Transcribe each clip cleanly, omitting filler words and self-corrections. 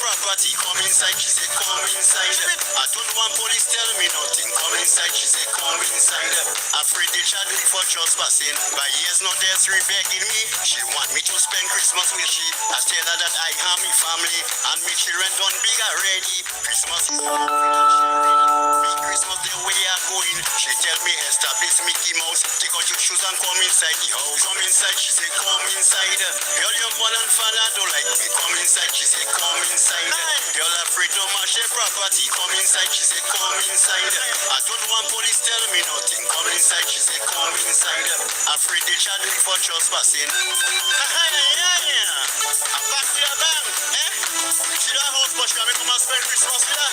property. Come inside, she said, come inside. I don't want police tell me nothing. Come inside, she said, come inside. Afraid they charge me for trespassing. By years not there, three begging me. She want me to spend Christmas with she. I tell her that I have me family and me children done big already. Christmas is big Christmas the way I'm going. She tell me establish Mickey Mouse. Take out your shoes and come inside the house. Come inside, she say come inside. Girl, your mother and father don't like me. Come inside, she say come inside. Girl, afraid to mash your property. Come inside, she say come inside. I don't want police tell me nothing. Come inside, she say come inside. Afraid they charge me for trespassing. I'm back with a bang. She don't house, but she want me come and spend Christmas with her.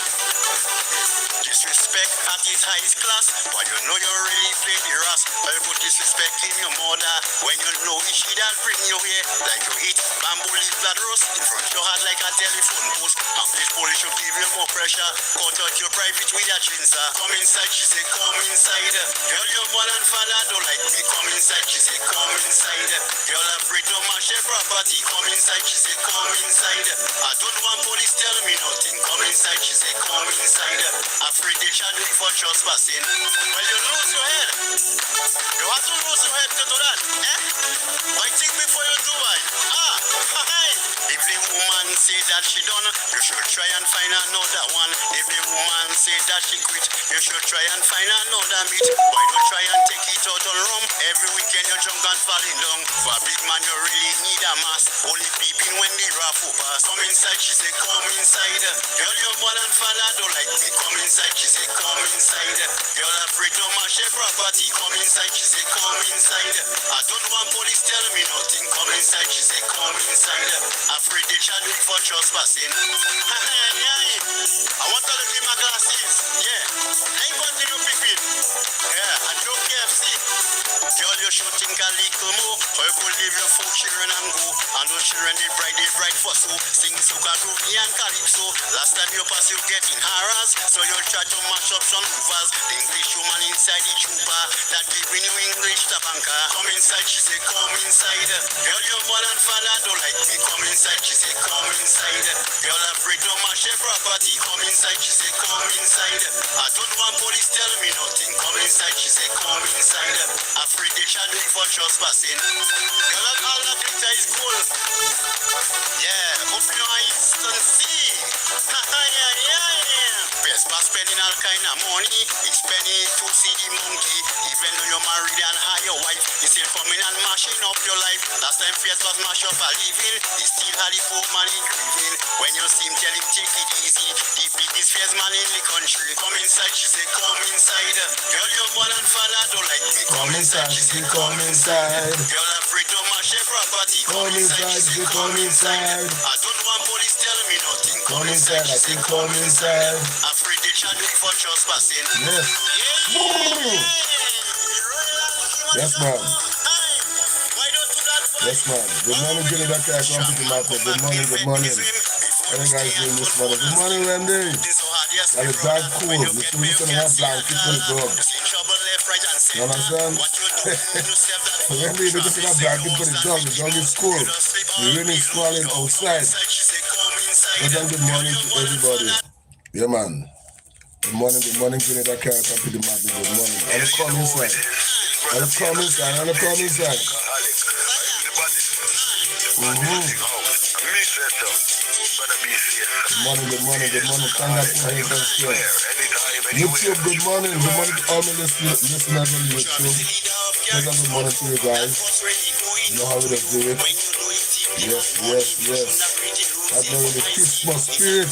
Disrespect at its highest class, but you know you really play the ras. I put disrespect in your mother when you know she that bring you here. Like you eat bamboo leaf that roast in front your heart like a telephone post. And this police should give you more pressure. Cut out your private with a chinsa. Come inside, she say come inside. Girl, your mother and father don't like me. Come inside, she say come inside. Girl, afraid to mash your property. Come inside, she say come inside. I don't want police tell me nothing. Come inside, she say come inside. Afraid they charge me for trespassing. Well, you lose your head. You have to lose your head to do that. I think before you do it. If the woman say that she done, you should try and find another one. If the woman say that she quit, you should try and find another meat. Why don't try and take it out on rum? Every weekend you're drunk and falling down. For a big man you really need a mask. Only peeping when the raffle pass. Come inside, she say come inside. Girl, your mother and father don't like me. Come inside, she say come inside. Girl, afraid to mash your property. Come inside, she say come inside. I don't want police tell me nothing. Come inside, she say come inside. Afraid they charge me for trespassing. I want to look in my glasses. Yeah, ain't continue picking. Yeah, and no KFC. Girl, you should think a little more. Or you could leave your 4 children and go. And those children they bright for so. Sing soca, groovy and calypso. Last time you pass you getting harassed. So you try to mash up some movers. The English woman inside the trooper. That giving you English tabanka. Come inside, she say come inside. Girl, your mother and father don't like me. Come inside, she say come inside. Girl, afraid to mash your property. Come inside, she say come inside. I don't want police tell me nothing. Come inside, she say come inside. Afraid they charge me for trespassing. Girl, all that glitter is cool. Yeah, open your eyes and see. Best by spending all kind of money. It's spending to see the monkey. Even though you're married and have your wife, you still coming and mashing up your life. Last time Fierce was mash up a living. He still had the poor man in grieving. When you see him, tell him take it easy. The biggest Fierce man in the country. Come inside, she say come inside. Girl, your mother and father don't like me. Come inside, she say come inside. Girl, afraid to mash your property. Come inside, she say come inside. I don't want police tell me nothing. Come inside, I say come inside. Afraid they charge me for trespassing. Yes. Yes, man. Yes, man. Good morning, Jimmy. That's why I come to the market. Good morning, good morning. How you guys doing this morning? Good morning, Randy. That is dark cool. You should have blanket for the dog. You understand? Randy, you just have blanket for the dog. The dog is cool. The rain is falling outside. Good morning to everybody. Yeah, man. Good morning, Jimmy. That can't come to the market. Good morning. I'll come inside. I'll come inside. I'll come inside. Good morning. Thank God for your YouTube, good morning to all my listeners on YouTube. Good morning to you guys. You know how we do it. Yes. That's the Christmas spirit.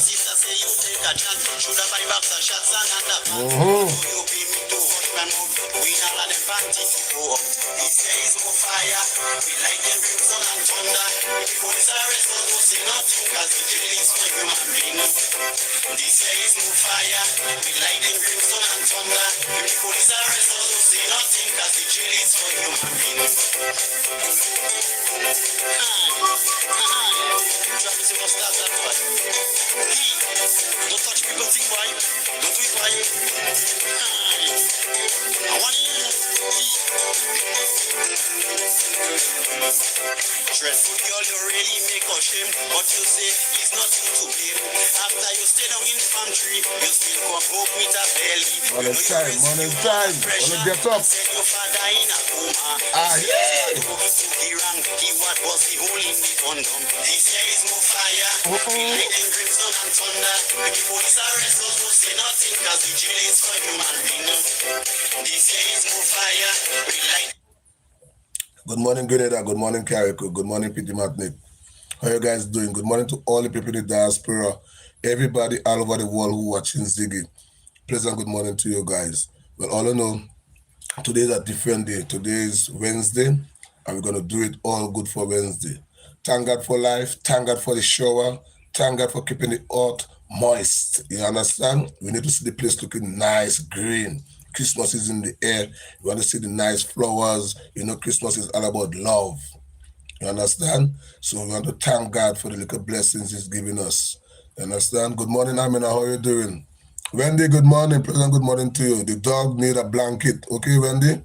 Don't touch people, think why? Don't do it why? I want you. Dreadful girl, you really make us shame. But you say it's not you to blame. After you stay down in pantry, you still come home with a belly. Morning time, morning time. Wanna get up? Send your father in a coma. Yeah. He what was the hole in the condom. This year is more fire. Lightning, crimson and thunder. When the police arrest us, don't say nothing, cause the jail is for human beings. This year is more fire. We like. Good morning, Grenada. Good morning, Carrico. Good morning, Pity Matnik. How you guys doing? Good morning to all the people in the diaspora, everybody all over the world who watching Ziggy. Pleasant good morning to you guys. Well, all I know, today is a different day. Today is Wednesday, and we're going to do it all good for Wednesday. Thank God for life. Thank God for the shower. Thank God for keeping it hot, moist. You understand? We need to see the place looking nice, green. Christmas is in the air. You want to see the nice flowers. You know, Christmas is all about love. You understand? So we want to thank God for the little blessings He's giving us. You understand? Good morning, Amina. How are you doing? Wendy, good morning. Pleasant good morning to you. The dog need a blanket. Okay, Wendy?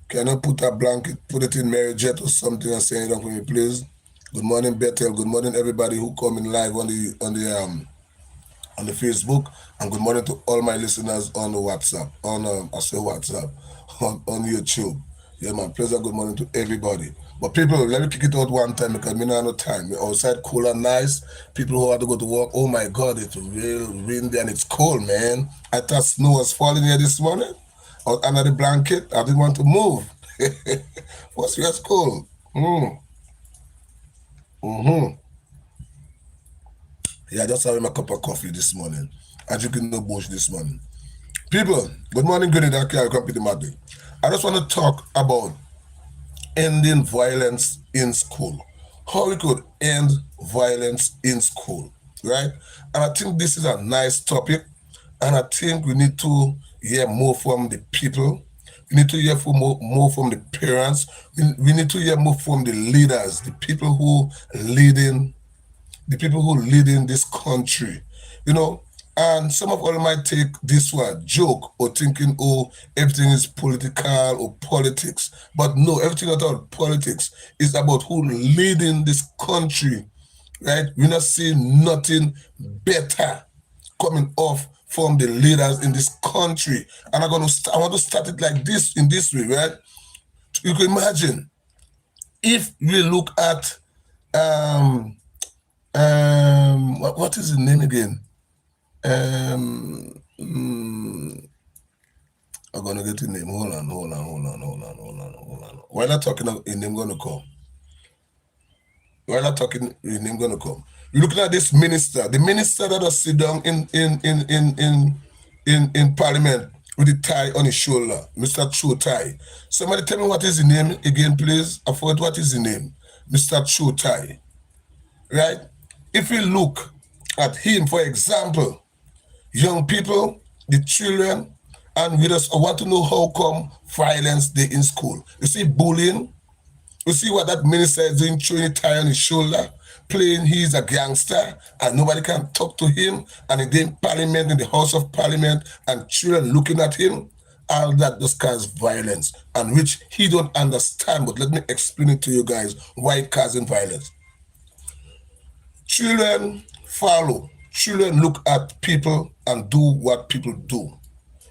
Can you put a blanket, put it in Mary Jet or something and send it up for me, please? Good morning, Bethel. Good morning, everybody who coming live on the Facebook, and good morning to all my listeners on the WhatsApp, on YouTube. Yeah, man, pleasant good morning to everybody. But people, let me kick it out one time because we don't have no time. We're outside cool and nice. People who have to go to work, oh my God, it's real windy and it's cold, man. I thought snow was falling here this morning. Out under the blanket, I didn't want to move. What's your cold? Yeah, I just having a cup of coffee this morning. I'm drinking no bush this morning. People, good morning, good day, I compete Monday. I just want to talk about ending violence in school. How we could end violence in school, right? And I think this is a nice topic, and I think we need to hear more from the people. We need to hear more from the parents. We need to hear more from the leaders, the people who leading this country, you know. And some of them might take this one joke or thinking, oh, everything is political or politics. But no, everything is about politics. It's about who leading this country, right? We're not seeing nothing better coming off from the leaders in this country. And I want to start it like this, in this way, right? You can imagine if we look at what is the name again? I'm gonna get the name. Hold on. While I'm talking, a name gonna come. While I'm talking, a name gonna come. You're looking at this minister, the minister that was sit down in Parliament with the tie on his shoulder, Mr. True Tie. Somebody tell me what is the name again, please. I forgot what is the name, Mr. True Tie. Right? If we look at him, for example, young people, the children, and we just want to know how come violence they in school. You see bullying. You see what that minister is doing, throwing a tie on his shoulder, playing he's a gangster, and nobody can talk to him, and in Parliament, in the House of Parliament, and children looking at him. All that just causes violence, and which he don't understand. But let me explain it to you guys why it causing violence. Children follow. Children look at people and do what people do.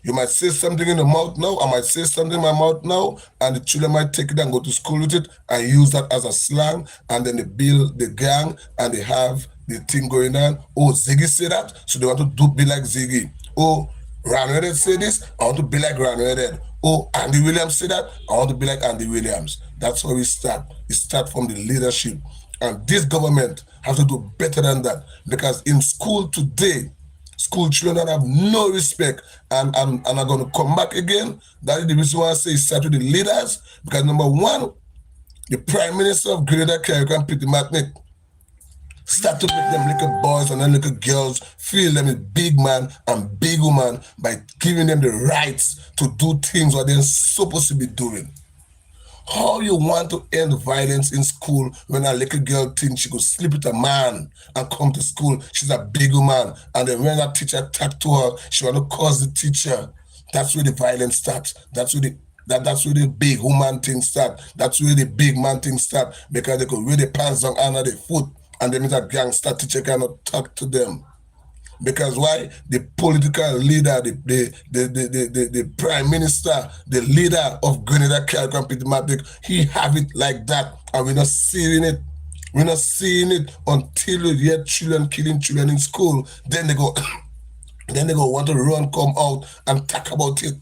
You might say something in the mouth now, I might say something in my mouth now, and the children might take it and go to school with it and use that as a slang, and then they build the gang and they have the thing going on. Oh, Ziggy say that, so they want to be like Ziggy. Oh, Ranred say this, I want to be like Ranred. Oh, Andy Williams say that, I want to be like Andy Williams. That's how we start. We start from the leadership. And this government has to do better than that, because in school today, school children have no respect, and I'm going to come back again. That is the reason why I say start with the leaders, because number one, the Prime Minister of Grenada, Carrico, Peter Matnick, start to make them little boys and then little girls feel them a big man and big woman by giving them the rights to do things what they're supposed to be doing. How you want to end violence in school when a little girl thinks she could sleep with a man and come to school, she's a big woman, and then when a teacher talk to her, she want to cause the teacher. That's where the violence starts. That's That's where the big human thing start. That's where the big man thing start, because they could really pants down under the foot, and then a gangster teacher cannot talk to them. Because why? The political leader, the prime minister, the leader of Grenada Caribbean Diplomatic, he have it like that, and we're not seeing it. We're not seeing it until you hear children killing children in school. Then they go, want to run, come out and talk about it.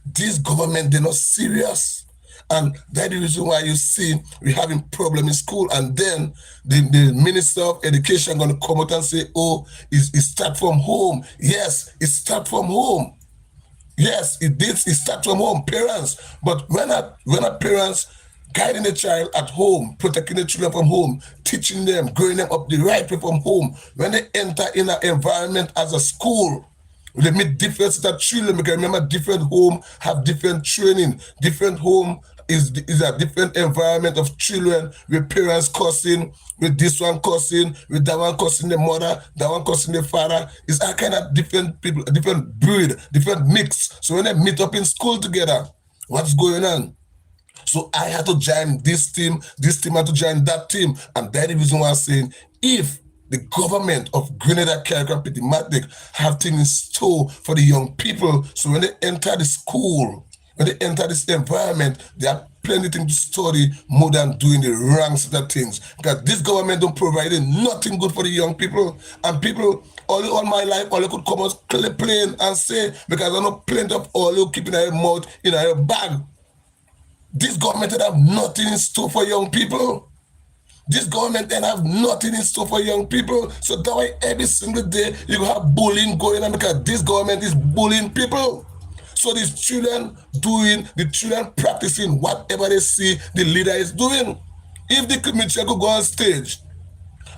This government, they're not serious. And that's the reason why you see we having problem in school. And then the Minister of Education going to come out and say, oh, it start from home. Yes, it start from home. Yes, it start from home, parents. But when a parents guiding the child at home, protecting the children from home, teaching them, growing them up the right way from home, when they enter in an environment as a school, they meet different set of children, because remember, different home have different training. Different home is a different environment of children, with parents cussing, with this one cussing, with that one cussing the mother, that one cussing the father. It's a kind of different people, different breed, different mix. So when they meet up in school together, what's going on? So I had to join this team had to join that team. And that's the reason why I'm saying, if the government of Grenada Caribbean Diplomatic have things in store for the young people, so when they enter the school, when they enter this environment, they have plenty of things to study more than doing the wrong set of things. Because this government don't provide nothing good for the young people. And people, all my life, all they could come out plain and say, because I know plenty of all you keep in your mouth, in your bag. This government have nothing in store for young people. This government then have nothing in store for young people. So that way every single day you have bullying going on, because this government is bullying people. So these children practicing whatever they see the leader is doing. If the committee could go on stage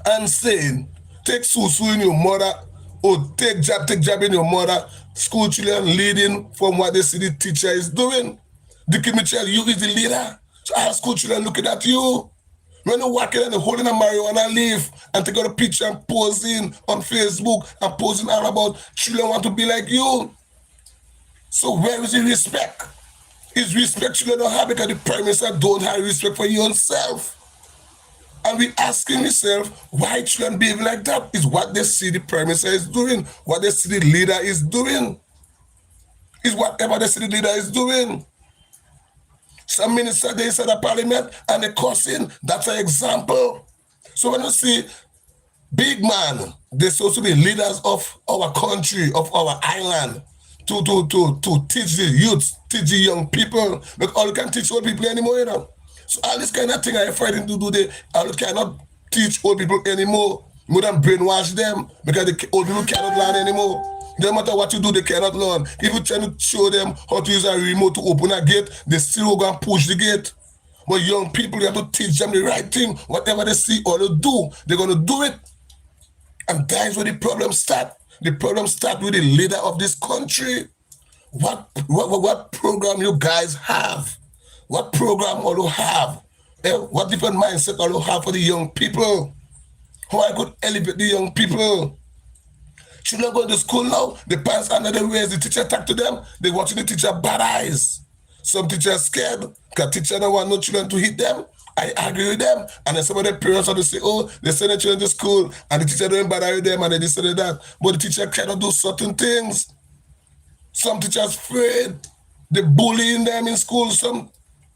and saying, take susu in your mother, or take jab in your mother, school children leading from what they see the teacher is doing. The committee, you is the leader. So our school children looking at you. When you're walking and holding a marijuana leaf and take out a picture and posing on Facebook and posing all about children want to be like you. So where is the respect? Is respect children don't have, because the prime minister don't have respect for yourself. And we asking ourselves, why children behave like that? Is what they see the prime minister is doing, what they see the leader is doing. Is whatever they see the leader is doing. Some minister, they said the parliament and they cussing, that's an example. So when you see big man, they're supposed to be leaders of our country, of our island, to teach the youth, teach the young people, but all you can teach old people anymore, you know. So all this kind of thing I'm fighting to do, all you cannot teach old people anymore, more than brainwash them, because the old people cannot learn anymore. No matter what you do, they cannot learn. If you try to show them how to use a remote to open a gate, they still go and push the gate. But young people, you have to teach them the right thing. Whatever they see or they do, they're going to do it. And that's where the problem starts. The problem starts with the leader of this country. What program you guys have? What program all you have? What different mindset all you have for the young people? How I could elevate the young people? Children going to school now, the parents under the ways, the teacher talk to them, they watching the teacher bad eyes. Some teachers scared, because teacher don't want no children to hit them. I agree with them. And then some of the parents want to say, oh, they send their children to school, and the teacher don't bad eye with them, and they this and that. But the teacher cannot do certain things. Some teachers afraid. They bullying them in school. Some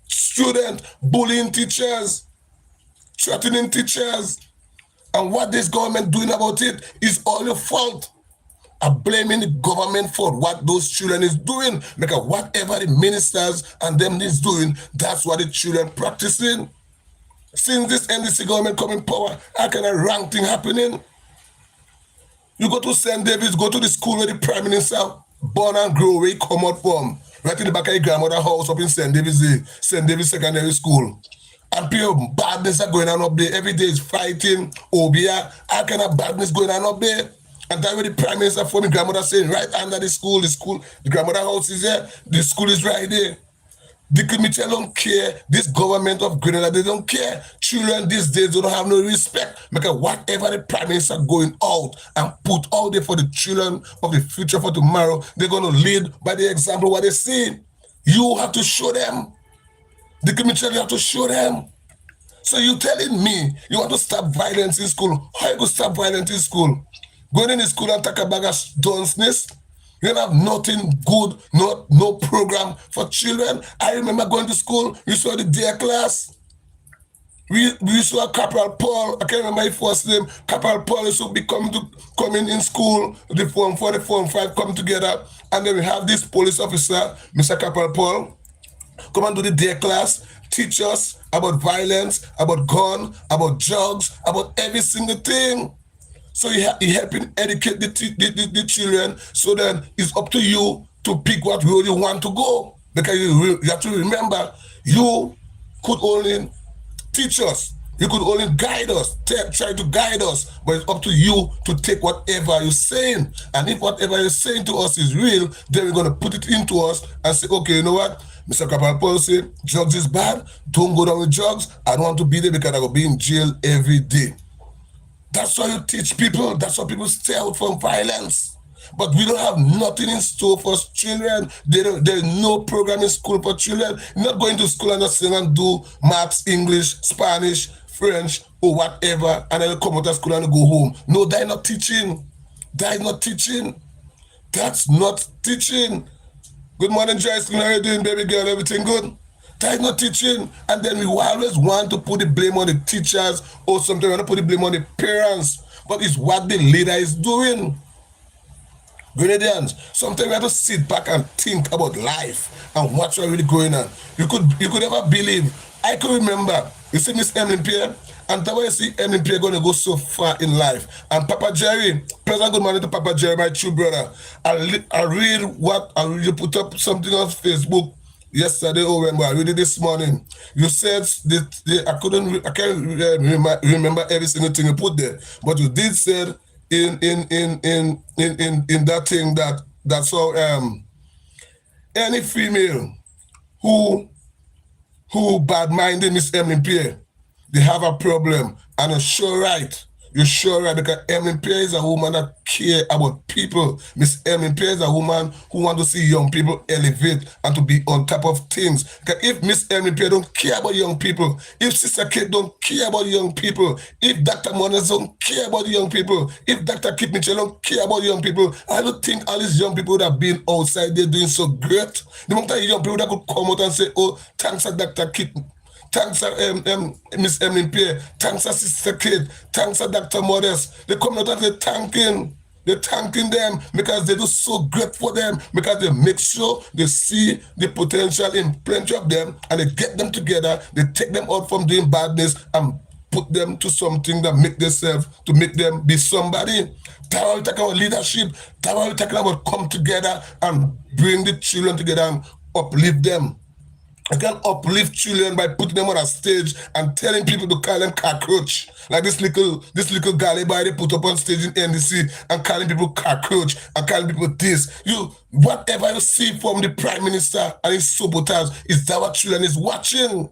students bullying teachers, threatening teachers. And what this government doing about it is all your fault. I'm blaming the government for what those children is doing, because whatever the ministers and them is doing, that's what the children practicing. Since this NDC government come in power, how can a wrong thing happening? You go to St. David's, go to the school where the prime minister born and grow, where he come out from, right in the back of your grandmother's house up in St. David's Secondary School. And people, badness are going on up there. Every day is fighting, obia, all kind of badness going on up there. And that's where the prime minister for me grandmother saying, right under the school, the grandmother house is there, the school is right there. The committee don't care. This government of Grenada, they don't care. Children these days don't have no respect, because whatever the prime minister going out and put out there for the children of the future for tomorrow, they're going to lead by the example what they see. You have to show them. The community, you have to show them. So you telling me you want to stop violence in school? How you going to stop violence in school? Going in the school and take a bag of dunceness? You don't have nothing good, no program for children. I remember going to school, we saw the day class. We saw Corporal Paul, I can't remember his first name. Corporal Paul used to be coming in school, the Form 4, the Form 5 come together, and then we have this police officer, Mr. Corporal Paul, come and do the day class, teach us about violence, about gun, about drugs, about every single thing. So he helping educate the children. So then it's up to you to pick what road you want to go. Because you have to remember, you could only teach us. You could only guide us, try to guide us, but it's up to you to take whatever you're saying. And if whatever you're saying to us is real, then we're going to put it into us and say, okay, you know what? Mr. Corporal Paul said, drugs is bad. Don't go down with drugs. I don't want to be there because I will be in jail every day. That's how you teach people. That's how people stay out from violence. But we don't have nothing in store for children. There's no program in school for children. You're not going to school and just sit and do maths, English, Spanish, French, or whatever, and then come out of school and go home. No, that's not teaching. That's not teaching. That's not teaching. Good morning, Joyce. How are you doing, baby girl? Everything good? That's not teaching. And then we always want to put the blame on the teachers, or sometimes we want to put the blame on the parents. But it's what the leader is doing. Grenadians, sometimes we have to sit back and think about life and what's really going on. You could never believe. I could remember, you see Miss Emily Pierre, and that's why you see Emily Pierre going to go so far in life. And Papa Jerry, present good morning to Papa Jerry, my true brother. I read put up something on Facebook yesterday, I read it this morning. You said that I can't remember every single thing you put there, but you did say in that thing that's how any female who bad-minded Miss Emily Pierre, they have a problem. And you're sure right because Emily Pierre is a woman that care about people. Miss Emily Pierre is a woman who want to see young people elevate and to be on top of things. Because if Miss Emily Pierre don't care about young people, if Sister Kate don't care about young people, if Dr. Moniz don't care about young people, if Dr. Kip Mitchell don't care about young people, I don't think all these young people that have been outside there doing so great. The moment that young people that could come out and say, oh, thanks to Dr. Kip, thanks Miss Emily Pierre, thanks Sister Kate, thanks Dr. Modest. They come out and they're thanking them because they do so great for them, because they make sure they see the potential in plenty of them and they get them together, they take them out from doing badness and put them to something that make them be somebody. That's why we're talking about leadership. That's why we're talking about come together and bring the children together and uplift them. I can uplift children by putting them on a stage and telling people to call them cockroach. Like this little galley boy they put up on stage in NDC and calling people cockroach and calling people this. Whatever you see from the Prime Minister and his sabotage is that what children is watching.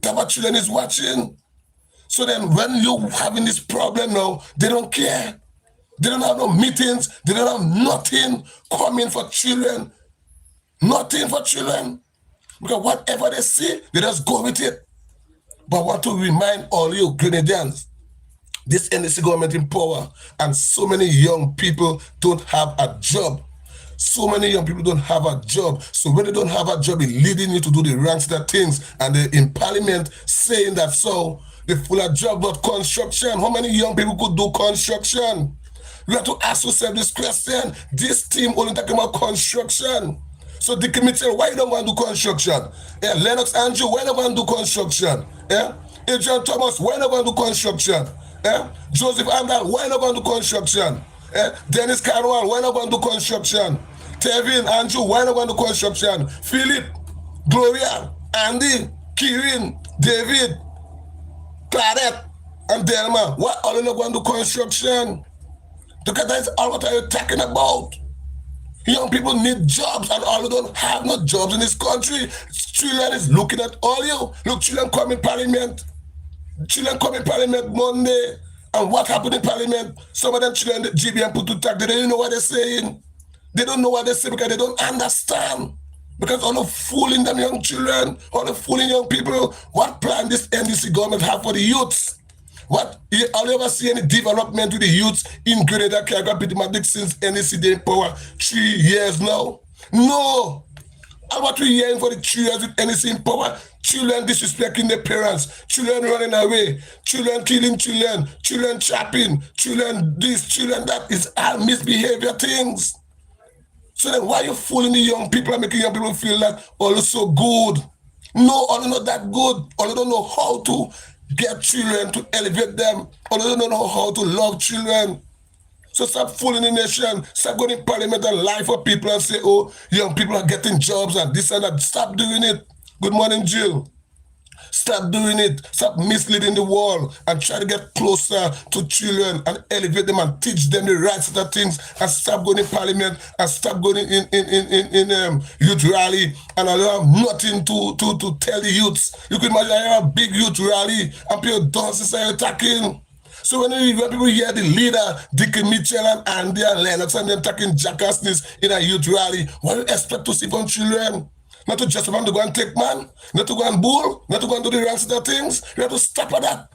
That what children is watching. So then when you're having this problem now, they don't care. They don't have no meetings. They don't have nothing coming for children. Nothing for children. Because whatever they see, they just go with it. But I want to remind all you Grenadians, this NDC government in power, and so many young people don't have a job. So many young people don't have a job. So when they don't have a job, it's leading you to do the wrong things. And they're in parliament saying that so they're full of job, but construction. How many young people could do construction? You have to ask yourself this question. This team only talking about construction. So the committee, why you don't want to do construction? Yeah, Lennox Andrew, why don't want to do construction? Yeah, Adrian Thomas, why not want to do construction? Yeah, Joseph Andal, why not want to do construction? Yeah, Dennis Carwell, why not want to do construction? Tevin, Andrew, why not want to do construction? Philip, Gloria, Andy, Kieran, David, Claret, and Delma, why all not want to do construction? Because that's all what are you talking about? Young people need jobs and all of them have no jobs in this country. Children is looking at all you. Look, children come in parliament. Children come in parliament Monday. And what happened in parliament? Some of them children, the GBM put to tax, they don't even know what they're saying. They don't know what they say because they don't understand. Because all the fooling them young children, all the fooling young people, what plan this NDC government have for the youths? What, have you ever see any development with the youths in Grenada, Caribbean, since NDC day in power 3 years now? No. And what we hearing for the 3 years with NDC in power? Children disrespecting their parents, children running away, children killing children, children chopping, children this, children that, is all misbehavior things. So then why are you fooling the young people and making young people feel that all is so good? No, all is not that good. All don't know how to get children, to elevate them. All don't know how to love children. So stop fooling the nation. Stop going in parliament and lie for people and say, oh, young people are getting jobs and this and that. Stop doing it. Good morning, Jill. Stop doing it. Stop misleading the world and try to get closer to children and elevate them and teach them the right sort of things, and stop going in parliament and stop going in youth rally and allow nothing to tell the youths. You can imagine I have a big youth rally and people dancing and attacking. So when people hear the leader, Dickie Mitchell and Andy and Lennox and them talking jackassness in a youth rally, what do you expect to see from children? Not to just want to go and take man, not to go and bull, not to go and do the rest of the things. You have to stop at that.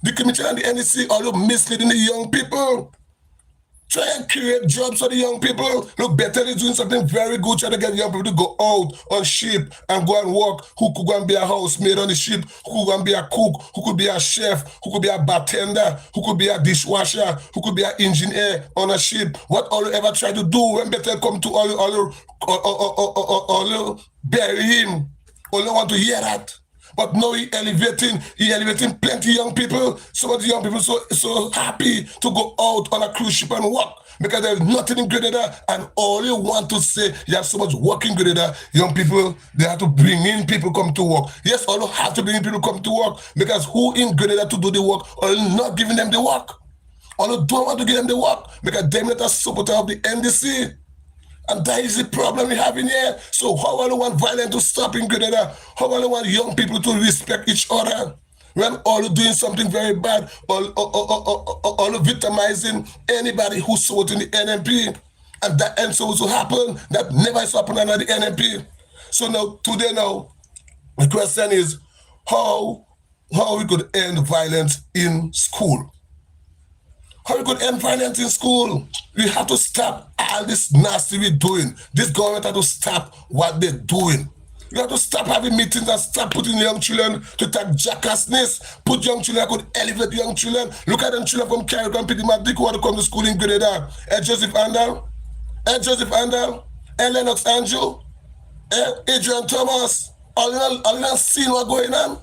The commission and the NEC are misleading the young people. Try and create jobs for the young people. Look, Bethel is doing something very good, trying to get young people to go out on ship and go and work. Who could go and be a housemaid on the ship? Who could go and be a cook? Who could be a chef? Who could be a bartender? Who could be a dishwasher? Who could be an engineer on a ship? What all you ever try to do when Bethel come to all bury him? All you want to hear that. But now he elevating plenty young people. So the young people so happy to go out on a cruise ship and work because there's nothing in Grenada, and all you want to say, you have so much work in Grenada, young people, they have to bring in people come to work. Yes, all you have to bring in people come to work because who in Grenada to do the work, or not giving them the work? Or you don't want to give them the work because them let us support of the NDC. And that is the problem we have in here. So how will you want violence to stop in Grenada? How will you want young people to respect each other? When all doing something very bad, all victimizing anybody who's supporting the NMP. And that ends also happen. That never is happened under the NMP. So now, today now, the question is how we could end violence in school. How we could end violence in school? We have to stop all this nasty we're doing. This government has to stop what they're doing. We have to stop having meetings and stop putting young children to take jackassness. Put young children that could elevate young children. Look at them children from Caribbean, Pidimadic who want to come to school in Grenada. Joseph Andal, Lennox Andrew, Adrian Thomas. All you not seen what's going on?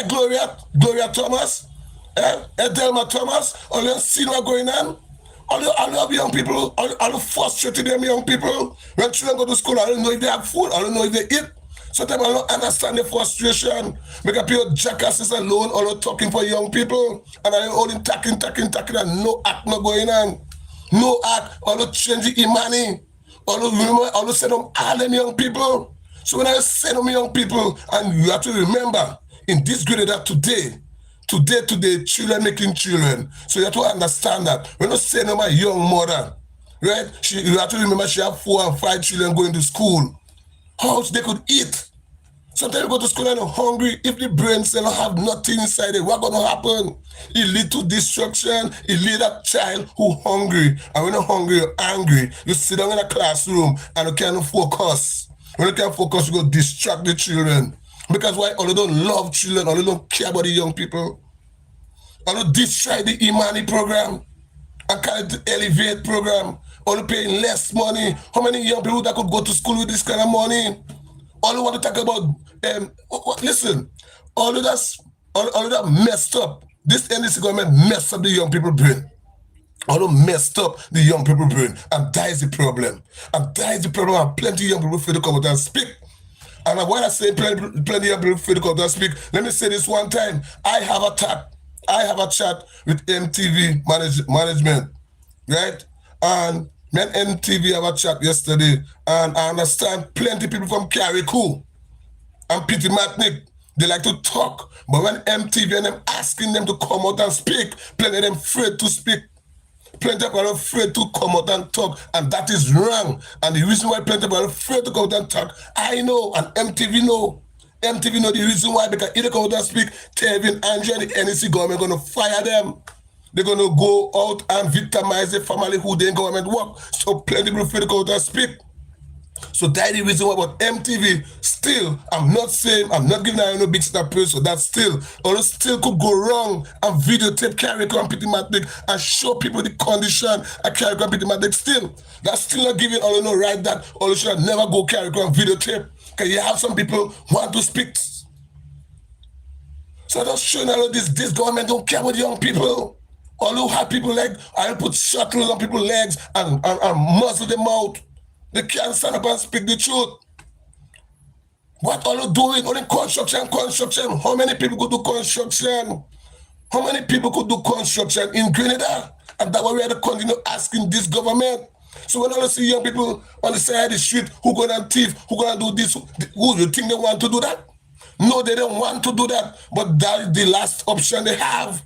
Gloria Thomas. Delma Thomas, all you see what's going on? All you have young people, all you frustrated them young people. When children go to school, I don't know if they have food, I don't know if they eat. Sometimes I don't understand the frustration. Because people jackasses alone, all you talking for young people. And I only talking, and no act not going on. No act, all you change the money. All you remember, all you send them all them young people. So when I send them young people, and you have to remember, in this grade that today, children making children. So you have to understand that. We're not saying about a young mother, right? You have to remember she have 4 and 5 children going to school. How they could eat. Sometimes you go to school and you're hungry. If the brain cell have nothing inside it, what's going to happen? It lead to destruction. It lead a child who hungry. And when you're hungry, you're angry. You sit down in a classroom and you can't focus. When you can't focus, you go distract the children. Because why? All you don't love children, all you don't care about the young people. All you destroy the Imani program and call it the Elevate program. All you paying less money. How many young people that could go to school with this kind of money? All you want to talk about, listen, all of that messed up. This NDC government messed up the young people brain. All you messed up the young people brain. And that is the problem. And plenty of young people feel to come out and speak. And when I say plenty of people feel to come out and speak, let me say this one time. I have a chat with MTV management, right? And me and MTV have a chat yesterday, and I understand plenty people from Carriacou and Pity Matnik, they like to talk, but when MTV and them asking them to come out and speak, plenty of them afraid to speak. Plenty of people are afraid to come out and talk, and that is wrong. And the reason why plenty of people are afraid to come out and talk, I know, and MTV know. MTV know the reason why, because if they come out and speak, Tevin, Andrew, and the NEC government are going to fire them. They're going to go out and victimize the family who they in government work. So plenty of people afraid to come out and speak. So that's the reason why about MTV still, I'm not saying, I'm not giving out no big star praise, so that still, or still could go wrong and videotape Caricom Pitimatic and show people the condition at Caricom Pitimatic still. That's still not giving all no right that all should never go Caricom videotape. Because you have some people who want to speak. So that's showing all this government don't care about young people. All who have people like, I put shuttles on people's legs and muzzle them out. They can't stand up and speak the truth. What are you doing? Only construction. How many people could do construction? How many people could do construction in Grenada? And that's why we have to continue asking this government. So when I see young people on the side of the street who go and thief, who go and do this, who you think they want to do that? No, they don't want to do that. But that is the last option they have.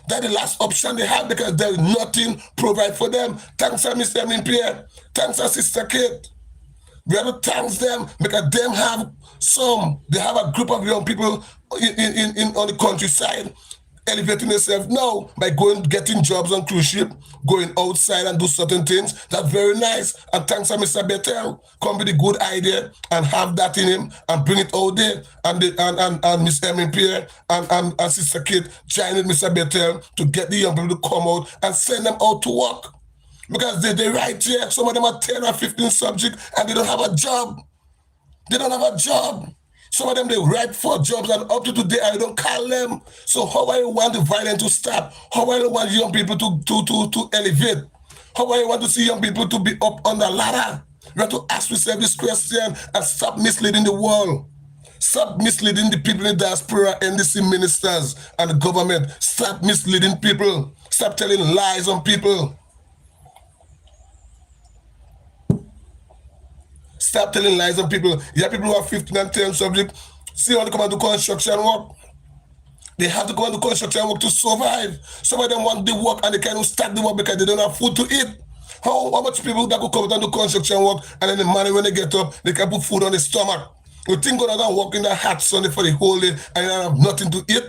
That's the last option they have because there is nothing provide for them. Thanks, Mr. Emerson Pierre. Thanks, Sister Kate. We have to thank them because them have they have a group of young people in on the countryside elevating themselves now by getting jobs on cruise ship, going outside and do certain things. That's very nice. And thanks to Mr. Bethel, come with a good idea and have that in him and bring it out there. And Miss Emerson Pierre and Sister Kate joining Mr. Bethel to get the young people to come out and send them out to work. Because they're right here. Some of them are 10 or 15 subjects and they don't have a job. They don't have a job. Some of them, they write for jobs and up to today, I don't call them. So how I want the violence to stop? How I want young people to elevate? How I want to see young people to be up on the ladder? We have to ask ourselves this question and stop misleading the world. Stop misleading the people in the diaspora, NDC ministers and the government. Stop misleading people. Stop telling lies on people. Stop telling lies on people. You have people who are 15 and 10 subject. See how they come and do construction work. They have to go and do construction work to survive. Some of them want the work and they can't start the work because they don't have food to eat. How much people that could come out and do construction work and then the money when they get up, they can put food on their stomach. You think going out and work in the hot sun for the whole day and you have nothing to eat?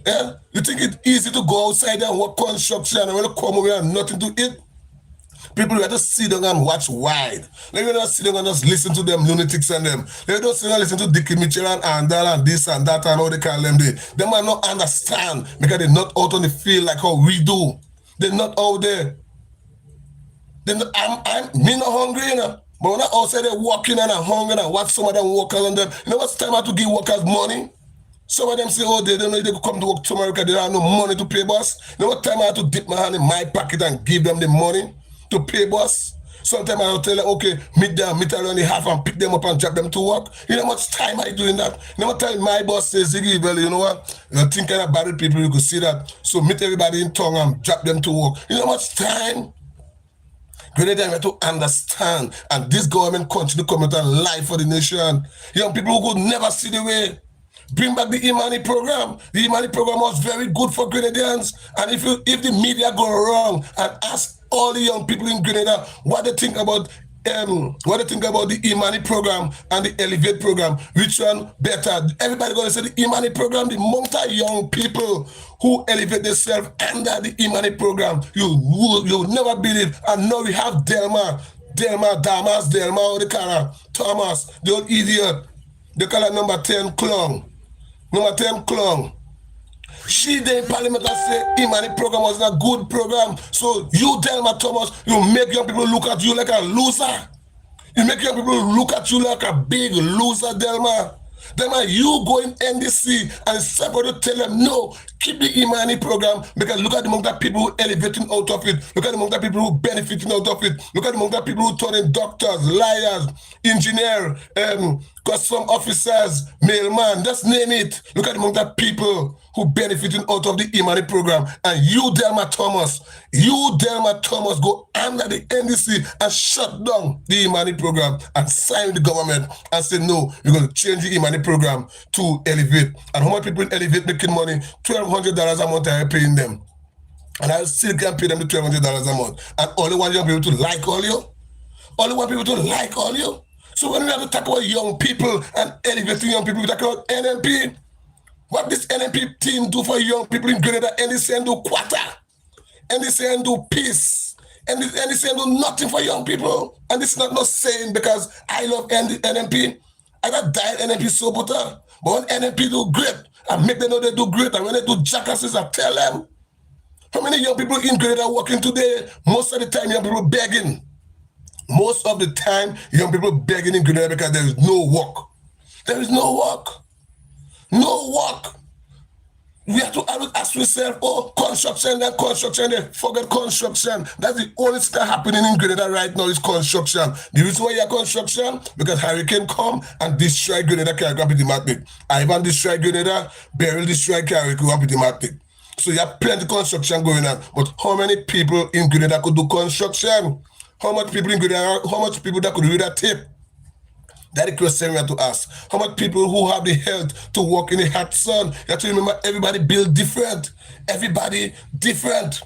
Yeah? You think it's easy to go outside and work construction and when you come over and nothing to eat? People have to sit down and watch wide. Let me not sit down and just listen to them lunatics and them. Let me not sit down and listen to Dickie Mitchell and Andal and this and that and how they call them. They might not understand because they're not out on the field like how we do. They're not out there. Me not hungry, you know. But when I'm outside there walking and I'm hungry and I watch some of them workers on them, you know what's time I have to give workers money? Some of them say, oh, they don't know if they could come to work tomorrow because they don't have no money to pay boss. You know what time I have to dip my hand in my pocket and give them the money to pay boss? Sometimes I'll tell them, okay, meet around the half and pick them up and drop them to work. You know how much time I doing that? You know what time my boss says, Ziggy, well, you know what? You think kind of bad people, you could see that. So meet everybody in town and drop them to work. You know how much time? Great time we have to understand. And this government continue to come out and lie for the nation. Young people who could never see the way. Bring back the Imani program. The Imani program was very good for Grenadians. And if the media go wrong and ask all the young people in Grenada what they think about the Imani program and the Elevate program, which one better? Everybody gonna say the Imani program. The amount of young people who elevate themselves under the Imani program, you'll never believe. And now we have Damas, the color Thomas, the old idiot. They call her number 10 clown. Number 10 clown. She did in parliament and say Imani program was a good program. So you, Delma Thomas, you make young people look at you like a loser. You make young people look at you like a big loser, Delma. Delma, you go in NDC and somebody tell them, no, keep the Imani program because look at the amount of people who elevating out of it. Look at the amount of people who benefiting out of it. Look at the amount of people who turning doctors, liars, engineer, custom officers, mailman, just name it. Look at the amount of people who benefiting out of the Imani program. And you, Delma Thomas, go under the NDC and shut down the Imani program and sign the government and say, no, we're going to change the Imani program to Elevate. And how much people in Elevate making money? $1,200 a month are paying them. And I still can pay them the $1,200 a month. And only want young people to like all you. Only want people to like all you. So when we have to talk about young people and elevating young people, we talk about NNP. What this NNP team do for young people in Grenada, and they say do quarter, and they say do peace, and they say do nothing for young people. And this is not saying because I love NNP. I got died NNP so butter. But when NNP do great, I make them know they do great. And when they do jackasses, I tell them. How many young people in Grenada are working today? Most of the time, young people begging. Most of the time, young people begging in Grenada because there is no work. There is no work. No work. We have to always ask ourselves, oh, construction, then construction, then forget construction. That's the only thing happening in Grenada right now is construction. The reason why you have construction, because hurricane come and destroy Grenada, Carrick, and Pitty. Ivan destroy Grenada, Beryl destroy Carrick, and Pitty. So you have plenty of construction going on. But how many people in Grenada could do construction? How much people in Grenada, how much people that could read a tape? That's the question we have to ask. How much people who have the health to walk in the hot sun? You have to remember everybody built different. Everybody different.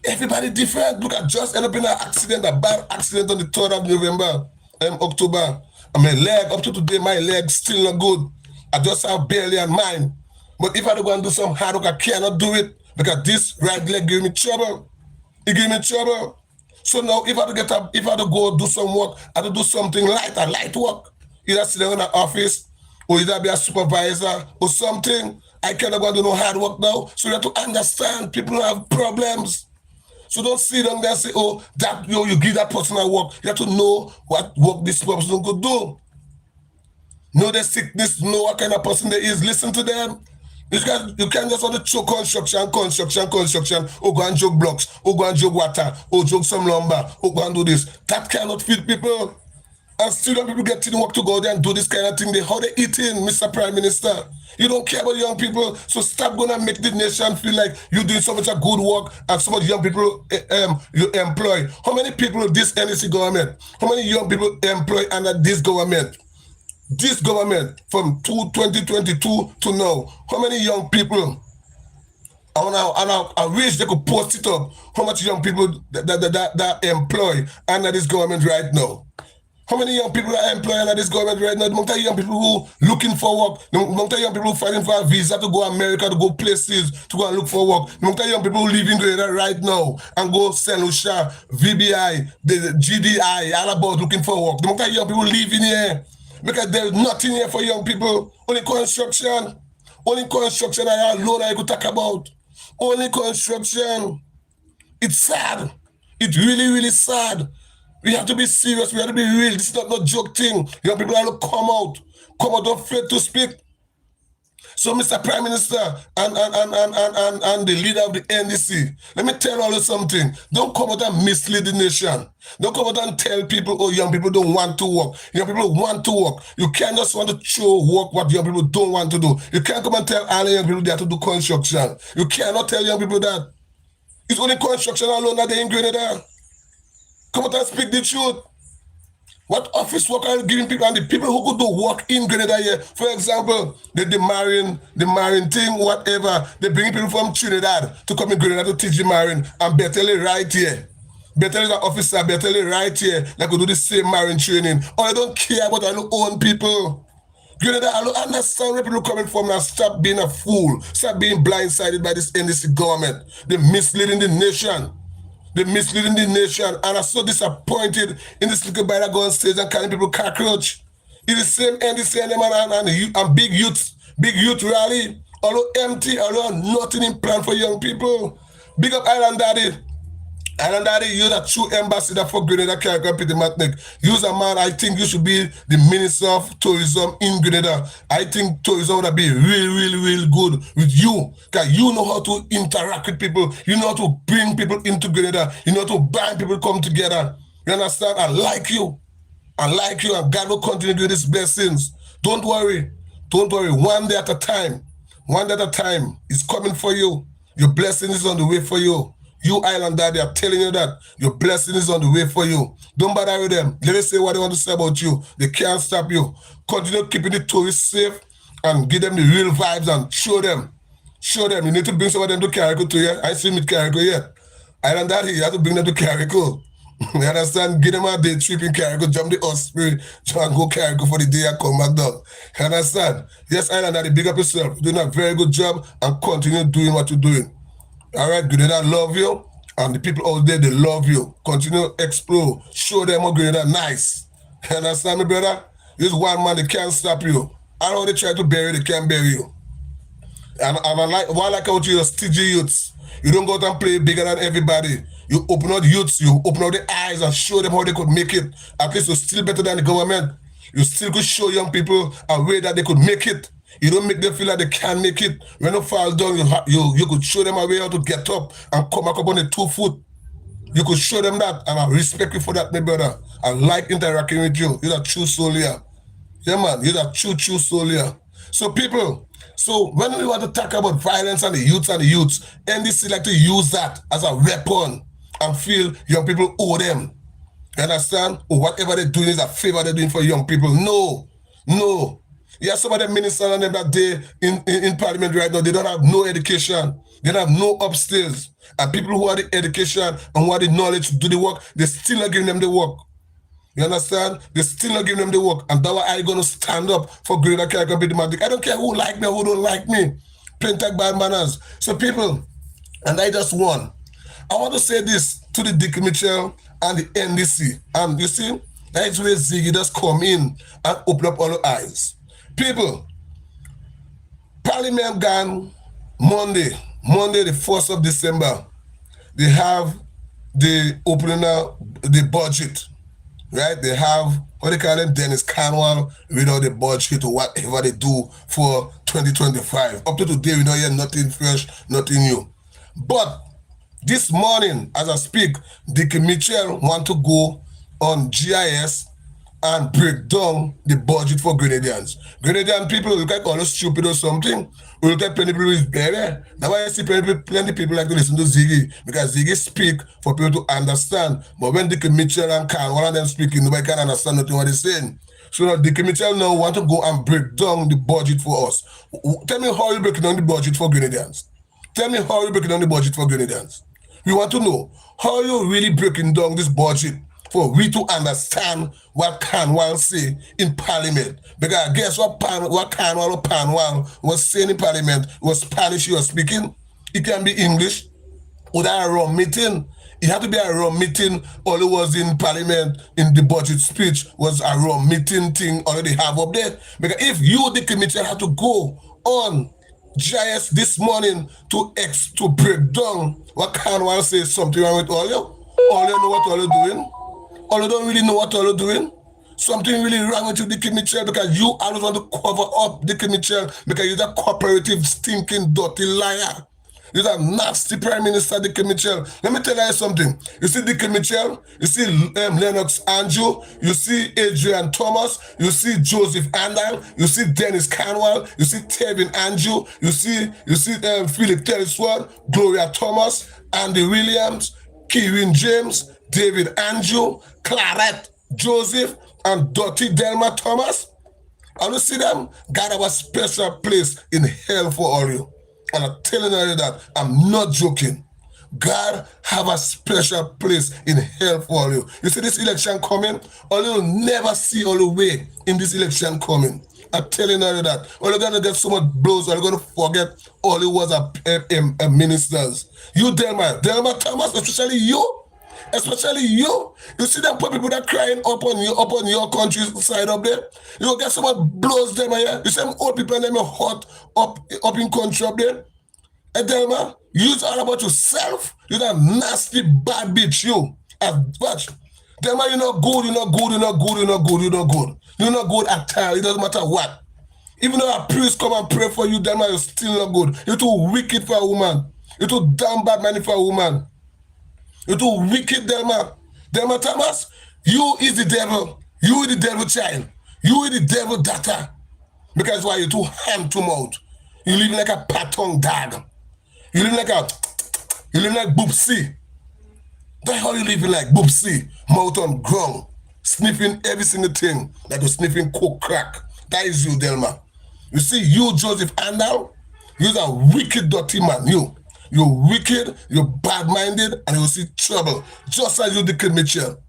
Everybody different. Look, I just ended up in an accident, a bad accident on the 3rd of November, October. And my leg, up to today, my leg still not good. I just have barely on mine. But if I don't go and do some hard work, I cannot do it because this right leg gave me trouble. It gave me trouble. So now, if I have to go do some work, I have to do something light work. Either sit down in an office, or either be a supervisor, or something. I cannot go and do no hard work now. So you have to understand people have problems. So don't sit down there and say, oh, that you give that person a work. You have to know what work this person could do. Know their sickness, know what kind of person they is. Listen to them. You can't just want to choke construction, or go and joke blocks, or go and joke water, or joke some lumber, or go and do this. That cannot feed people. And still people get to work to go there and do this kind of thing. How they eating, Mr. Prime Minister? You don't care about young people, so stop going to make the nation feel like you're doing so much of good work and so much young people you employ. How many people this NEC government? How many young people employ under this government? This government from 2022 to now, how many young people? I wish they could post it up. How much young people that employ under this government right now? How many young people are employed under this government right now? The amount of young people who looking for work, the amount of young people who fighting for a visa to go to America, to go places, to go and look for work. The amount of young people who live in Grenada right now and go St. Lucia, VBI, the GDI, all about looking for work. The amount of young people living here. Because there's nothing here for young people. Only construction. Only construction I alone I could talk about. Only construction. It's sad. It's really, really sad. We have to be serious. We have to be real. This is not no joke thing. Young people have to come out. Come out, don't afraid to speak. So, Mr. Prime Minister and the leader of the NDC, let me tell you something. Don't come out and mislead the nation. Don't come out and tell people, oh, young people don't want to work. Young people want to work. You can't just want to show work what young people don't want to do. You can't come and tell all young people they have to do construction. You cannot tell young people that. It's only construction alone that they in Grenada. Come out and speak the truth. What office work are you giving people? And the people who could do work in Grenada here, for example, the marine thing, whatever, they bring people from Trinidad to come in Grenada to teach the marine, and Bertelli right here. Bertelli is an officer, Bertelli right here, that could do the same marine training. Or they don't care about their own people. Grenada, I don't understand where people coming from now. Stop being a fool. Stop being blindsided by this NDC government. They're misleading the nation. They're misleading the nation, and I'm so disappointed in this little guy that go on stage and calling people cockroach. It's the same NDC and big youth rally, although empty, although nothing in plan for young people. Big up Island Daddy. Island Daddy, you're the true ambassador for Grenada, Carrick, Peter Matnick. You're a man, I think you should be the Minister of Tourism in Grenada. I think tourism would be really good with you. Because you know how to interact with people. You know how to bring people into Grenada. You know how to bind people come together. You understand? I like you. And God will continue to give these blessings. Don't worry. One day at a time. One day at a time. It's coming for you. Your blessing is on the way for you. You Islander, they are telling you that your blessing is on the way for you. Don't bother with them. Let them say what they want to say about you. They can't stop you. Continue keeping the tourists safe and give them the real vibes and show them Show them. You need to bring some of them to Carrico too, yeah? I see me at Carrico, yeah. Island that here, you have to bring them to Carrico. You understand? Give them a day trip in Carrico, jump the Osprey, try and go Carrico for the day and come back down. You understand? Yes, Island that, big up yourself. You're doing a very good job and continue doing what you're doing. All right, Grenada love you. And the people out there, they love you. Continue to explore. Show them how Grenada nice. You understand me, brother? This one man, they can't stop you. I know they try to bury you, they can't bury you. And I like, why I like how you're stigy youths. You don't go out and play bigger than everybody. You open up youths, you open up the eyes and show them how they could make it. At least you're still better than the government. You still could show young people a way that they could make it. You don't make them feel like they can't make it. When you fall down, you could show them a way how to get up and come back up on the 2 foot. You could show them that, and I respect you for that, my brother. I like interacting with you. You're a true soul here. Yeah, man, you're a true soul here. So people, so when we want to talk about violence and the youths, NDC like to use that as a weapon and feel young people owe them. You understand? Or whatever they're doing is a favor they're doing for young people. No. Yeah, some of the ministers and them that they in parliament right now, they don't have no education. They don't have no upstairs. And people who have the education and who have the knowledge to do the work, they're still not giving them the work. You understand? They're still not giving them the work. And that's why I'm going to stand up for Greater Carrico Diplomatic. I don't care who like me or who don't like me. Plain talk bad manners. So people, and I just won. I want to say this to the Dick Mitchell and the NDC. And you see, that's where Ziggy just come in and open up all the eyes. People, Parliament gone Monday the 1st of December. They have the opening of the budget, right? They have, what they call them, Dennis Canwell, without the budget or whatever they do for 2025. Up to today, we don't hear nothing fresh, nothing new. But this morning, as I speak, Dick Mitchell want to go on GIS and break down the budget for Grenadians. Grenadian people look like all stupid or something. We look like plenty people is better. That's why I see plenty people like to listen to Ziggy, because Ziggy speak for people to understand. But when Dick Mitchell and Khan, one of them speaking, nobody can understand nothing what they're saying. So now Dick Mitchell now want to go and break down the budget for us. Tell me how you breaking down the budget for Grenadians. Tell me how you breaking down the budget for Grenadians. We want to know how you really breaking down this budget for we to understand what Canwell say in Parliament. Because guess what Canwell was saying in Parliament was Spanish he was speaking. It can be English. Or that a wrong meeting. It had to be a wrong meeting. All it was in Parliament in the budget speech was a wrong meeting thing already have up there. Because if you, the committee, had to go on GIS this morning to break down what Canwell says something wrong with all you know what all you're doing. All you don't really know what all you're doing. Something really wrong with you, Dickie Mitchell, because you always want to cover up Dickie Mitchell because you're a cooperative, stinking, dirty liar. You're a nasty Prime Minister, Dickie Mitchell. Let me tell you something. You see Dickie Mitchell, you see Lennox Andrew, you see Adrian Thomas, you see Joseph Andal, you see Dennis Canwell, you see Tevin Andrew, you see Philip Tellisworth, Gloria Thomas, Andy Williams, Kevin James, David Andrew, Claret Joseph, and Dottie Delma Thomas. And you see them, God have a special place in hell for all you. And I'm telling you that, I'm not joking. God have a special place in hell for all you. You see this election coming? All you'll never see all the way in this election coming. I'm telling you that. All you're going to get so much blows, all you're going to forget all it was a ministers. You, Delma Thomas, especially you. You see them poor people that crying up on your country's side up there. You get someone blows them here. You see them old people and them hot up in country up there. And Delma, you's all about yourself. You're that nasty bad bitch, you. Watch. Delma, you're not good. You're not good at all. It doesn't matter what. Even though a priest come and pray for you, Delma, you're still not good. You're too wicked for a woman. You're too damn bad money for a woman. You're too wicked, Delma. Delma Thomas, you is the devil. You is the devil child. You is the devil daughter. Because why? You're too hand to mouth. You live like a patong dog. You live like Boopsy. That's how you living like Boopsy. Mouth on ground. Sniffing every single thing. Like you're sniffing coke crack. That is you, Delma. You see, you, Joseph Andal, You're a wicked, dirty man. You're wicked, you're bad-minded, and you'll see trouble. Just as you did Kid Mitchell.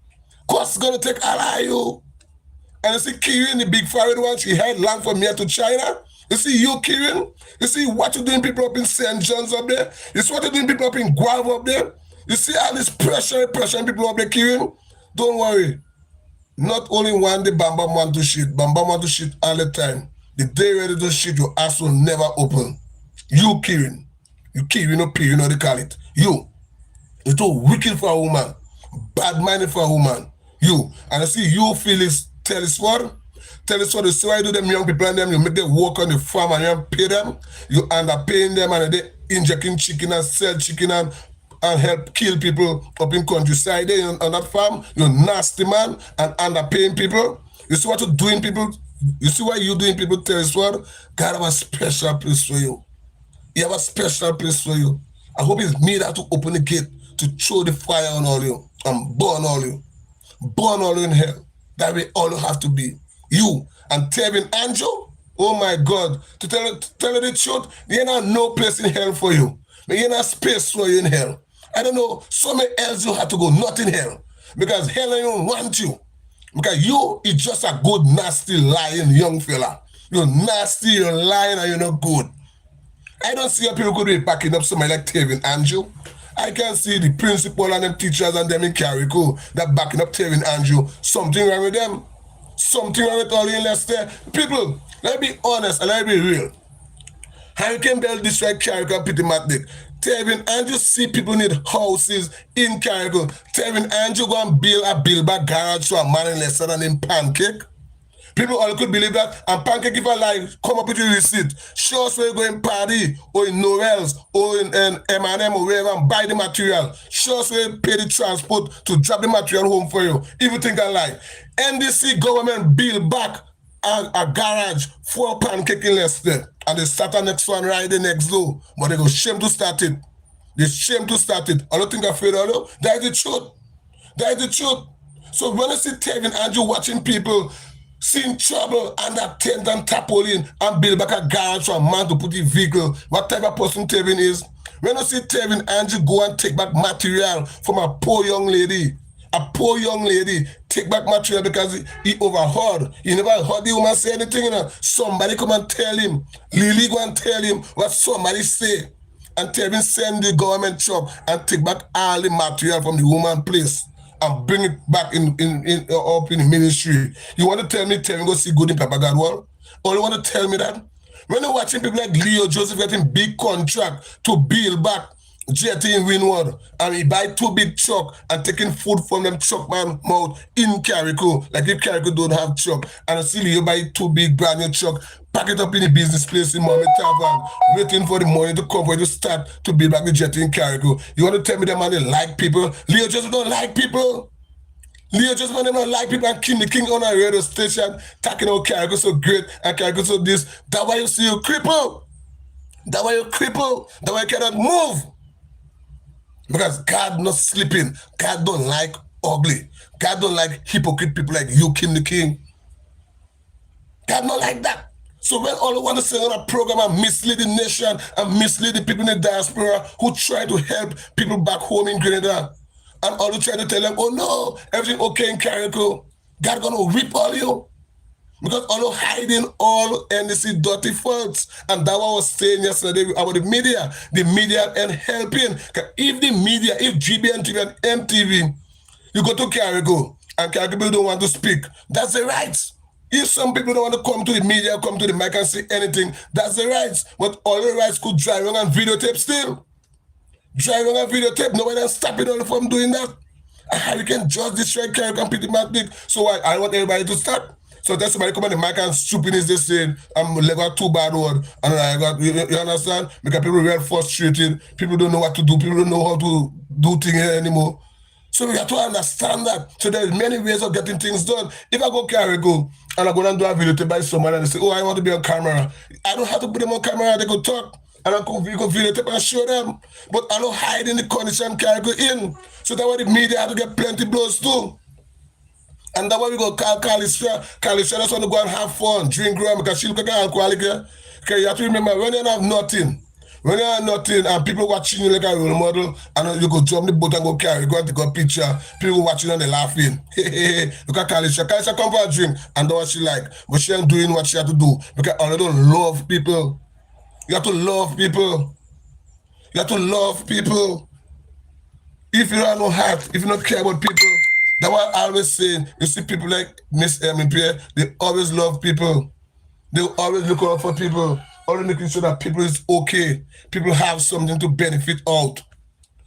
What's gonna take all of you? And you see Kieran, the big foreign one, she had land from here to China. You see you, Kieran? You see what you're doing people up in St. John's up there? You see what you're doing people up in Guelph up there? You see all this pressure people up there, Kieran? Don't worry. Not only one day Bam Bam want to shit. Bam Bam want to shit all the time. The day ready to shit, your ass will never open. You, Kieran. You Kieran or P, they call it. You're too wicked for a woman. Bad-minded for a woman. You. And I see you, Felix, tell us what, you see why you do them young people and them, you make them work on the farm and you pay them, you end up paying them and they injecting chicken and sell chicken and help kill people up in countryside there on that farm. You're nasty man and underpaying people. You see what you're doing people? You see what you're doing people? Tell us what? God have a special place for you. He have a special place for you. I hope it's me that to open the gate to throw the fire on all you and burn all you. Burn all you in hell. That way all you have to be. You and Tevin Andrew, oh my God, to tell you the truth, there ain't no place in hell for you. There ain't no space for you in hell. I don't know, somewhere else you have to go, not in hell. Because hell don't want you. Because you is just a good, nasty, lying young fella. You're nasty, you're lying, and you're not good. I don't see how people could be backing up somebody like Tevin Andrew. I can see the principal and them teachers and them in Carrico that backing up Tevin Andrew. Something wrong with them. Something wrong with all in Leicester. People, let me be honest and let me be real. Hurricane Bell destroy Carrico and Peter Matnick. Tevin Andrew see people need houses in Carrico. Tevin Andrew go and build a build-back garage to a man in Leicester and in Pancake. People all could believe that. And Pancake, if I like, come up with your receipt. Show us where you go in Paddy or in Norells or in M&M or wherever and buy the material. Show us where you pay the transport to drop the material home for you. If you think I lie. NDC government build back a garage for Pancake in Leicester. And they start the next one right the next door. But they go shame to start it. They shame to start it. I don't think I'm afraid of you. That is the truth. That is the truth. So when I see Tevin Andrew watching people seeing trouble under tent and tarpaulin and build back a garage for a man to put the vehicle, what type of person Tevin is? When I see Tevin Andrew go and take back material from a poor young lady, take back material because he overheard. He never heard the woman say anything. Somebody come and tell him. Lily go and tell him what somebody say. And Tevin send the government truck and take back all the material from the woman place and bring it back up in the ministry. You want to tell me Tevin go see good in Papa Godwall? Or you want to tell me that? When you're watching people like Leo Joseph getting big contract to build back jetty in Windward, and he buy 2 big truck and taking food from them truck man mouth in Carrico, like if Carrico don't have truck, and I see Leo buy 2 big brand new truck, pack it up in the business place in Mommy Tavern, waiting for the money to come for you to start to build back the jetty in Carrico. You want to tell me that man they like people? Leo Joseph don't like people. Leo just want them to like people and King the King on a radio station talking about Carrico so great and Carrico so this. That's why you see you cripple. That's why you cripple. That's why you cannot move. Because God not sleeping. God don't like ugly. God don't like hypocrite people like you, King the King. God not like that. So when all you want to say on a program and mislead the nation and mislead the people in the diaspora who try to help people back home in Grenada, and all you try to tell them, oh no, everything okay in Carrico, God gonna whip all you. Because all you hiding all NDC dirty faults. And that's what I was saying yesterday about the media and helping. If the media, if GBN TV and MTV, you go to Carrico and Carrico people don't want to speak, that's the right. If some people don't want to come to the media, come to the mic and say anything, that's the right. But all the rights could drive on and videotape still. Driving on videotape, nobody is stopping all from doing that. And how you can just destroy Carrico and Peter Matnick. So I want everybody to stop. So that's somebody come on the mic and stupid is this saying, I'm level 2 bad word. And I got, you understand? Because people are real frustrated. People don't know what to do. People don't know how to do things here anymore. So we have to understand that. So there's many ways of getting things done. If I go Carrico and I go and do a video by someone and they say, oh, I want to be on camera. I don't have to put them on camera. They go talk. And I go videotape and show them. But I don't hide in the condition Carrico in. So that's why the media have to get plenty blows too. And that's why we go call Kalisha. Kalisha just want to go and have fun, drink rum, because she look like an alcoholic here. Okay, you have to remember, when you have nothing, and people watching you like a role model, and you go jump the boat and go carry, go and take a picture, people watching and they laughing. Look at Kalisha. Kalisha come for a drink and do what she like, but she ain't doing what she have to do because I don't love people. You have to love people. You have to love people. If you don't have no heart, if you don't care about people, that's what I always say. You see people like Miss Edmund, they always love people. They always look out for people. Always making sure that people is okay. People have something to benefit out.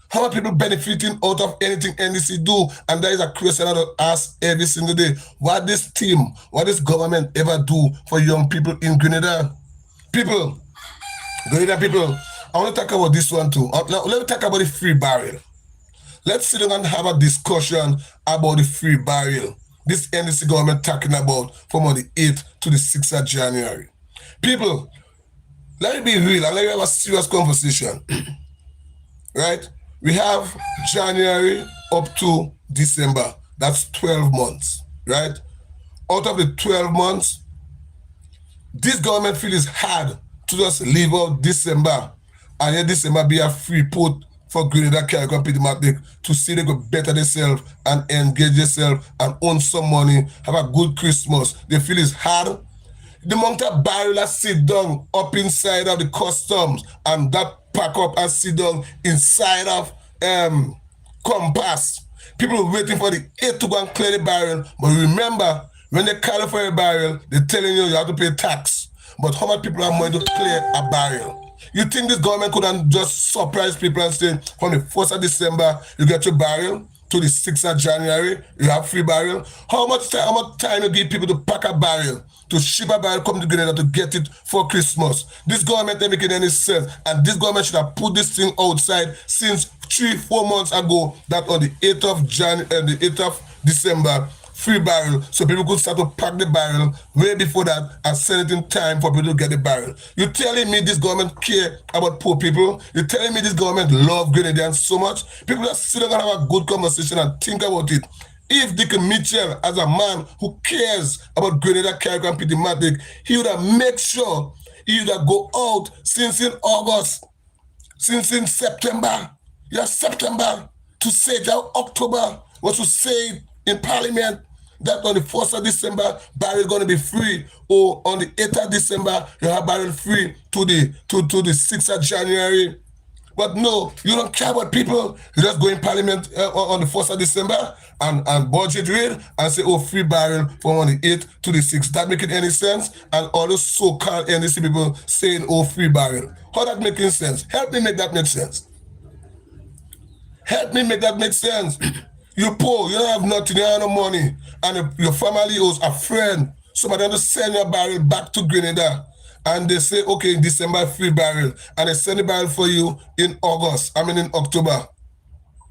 How are people benefiting out of anything NDC do? And that is a question I ask every single day. What this team, what this government ever do for young people in Grenada? People, Grenada people, I want to talk about this one too. Now, let me talk about the free barrel. Let's sit down and have a discussion about the free barrel. This NDC government talking about from on the 8th to the 6th of January. People, let me be real and let me have a serious conversation. Right? We have January up to December. That's 12 months. Right? Out of the 12 months, this government feel it's hard to just leave out December and yet December be a free port for Grenada Caribbean Pidmatic to see they could better themselves and engage themselves and earn some money, have a good Christmas. They feel it's hard. The amount of barrel that sit down up inside of the customs and that pack up and sit down inside of Compass. People waiting for the 8 to go and clear the barrel. But remember, when they call for a barrel, they're telling you have to pay tax. But how much people are going to clear a barrel? You think this government couldn't just surprise people and say, from the 1st of December, you get your barrel, to the 6th of January, you have free barrel? How much time you give people to pack a barrel, to ship a barrel, come to Grenada to get it for Christmas? This government ain't making any sense, and this government should have put this thing outside since 3-4 months ago, that on the 8th of the 8th of December, free barrel, so people could start to pack the barrel way before that and send it in time for people to get the barrel. You telling me this government care about poor people? You telling me this government love Grenadians so much? People are sitting down and have a good conversation and think about it. If Dick Mitchell, as a man who cares about Grenada Caribbean Pidmatic, he would have made sure he would have go out since in August, since in September. September to say that October was to say in Parliament that on the 1st of December, barrel going to be free, or on the 8th of December, you have barrel free to the 6th of January. But no, you don't care about people. You just go in Parliament on the 1st of December and budget read and say, oh, free barrel from on the 8th to the 6th. That making any sense? And all those so-called NDC people saying, oh, free barrel. How that making sense? Help me make that make sense. Help me make that make sense. You're poor, you don't have nothing, you don't have no money, and your family owes a friend. Somebody to send your barrel back to Grenada, and they say, okay, in December, free barrel, and they send the barrel for you in October.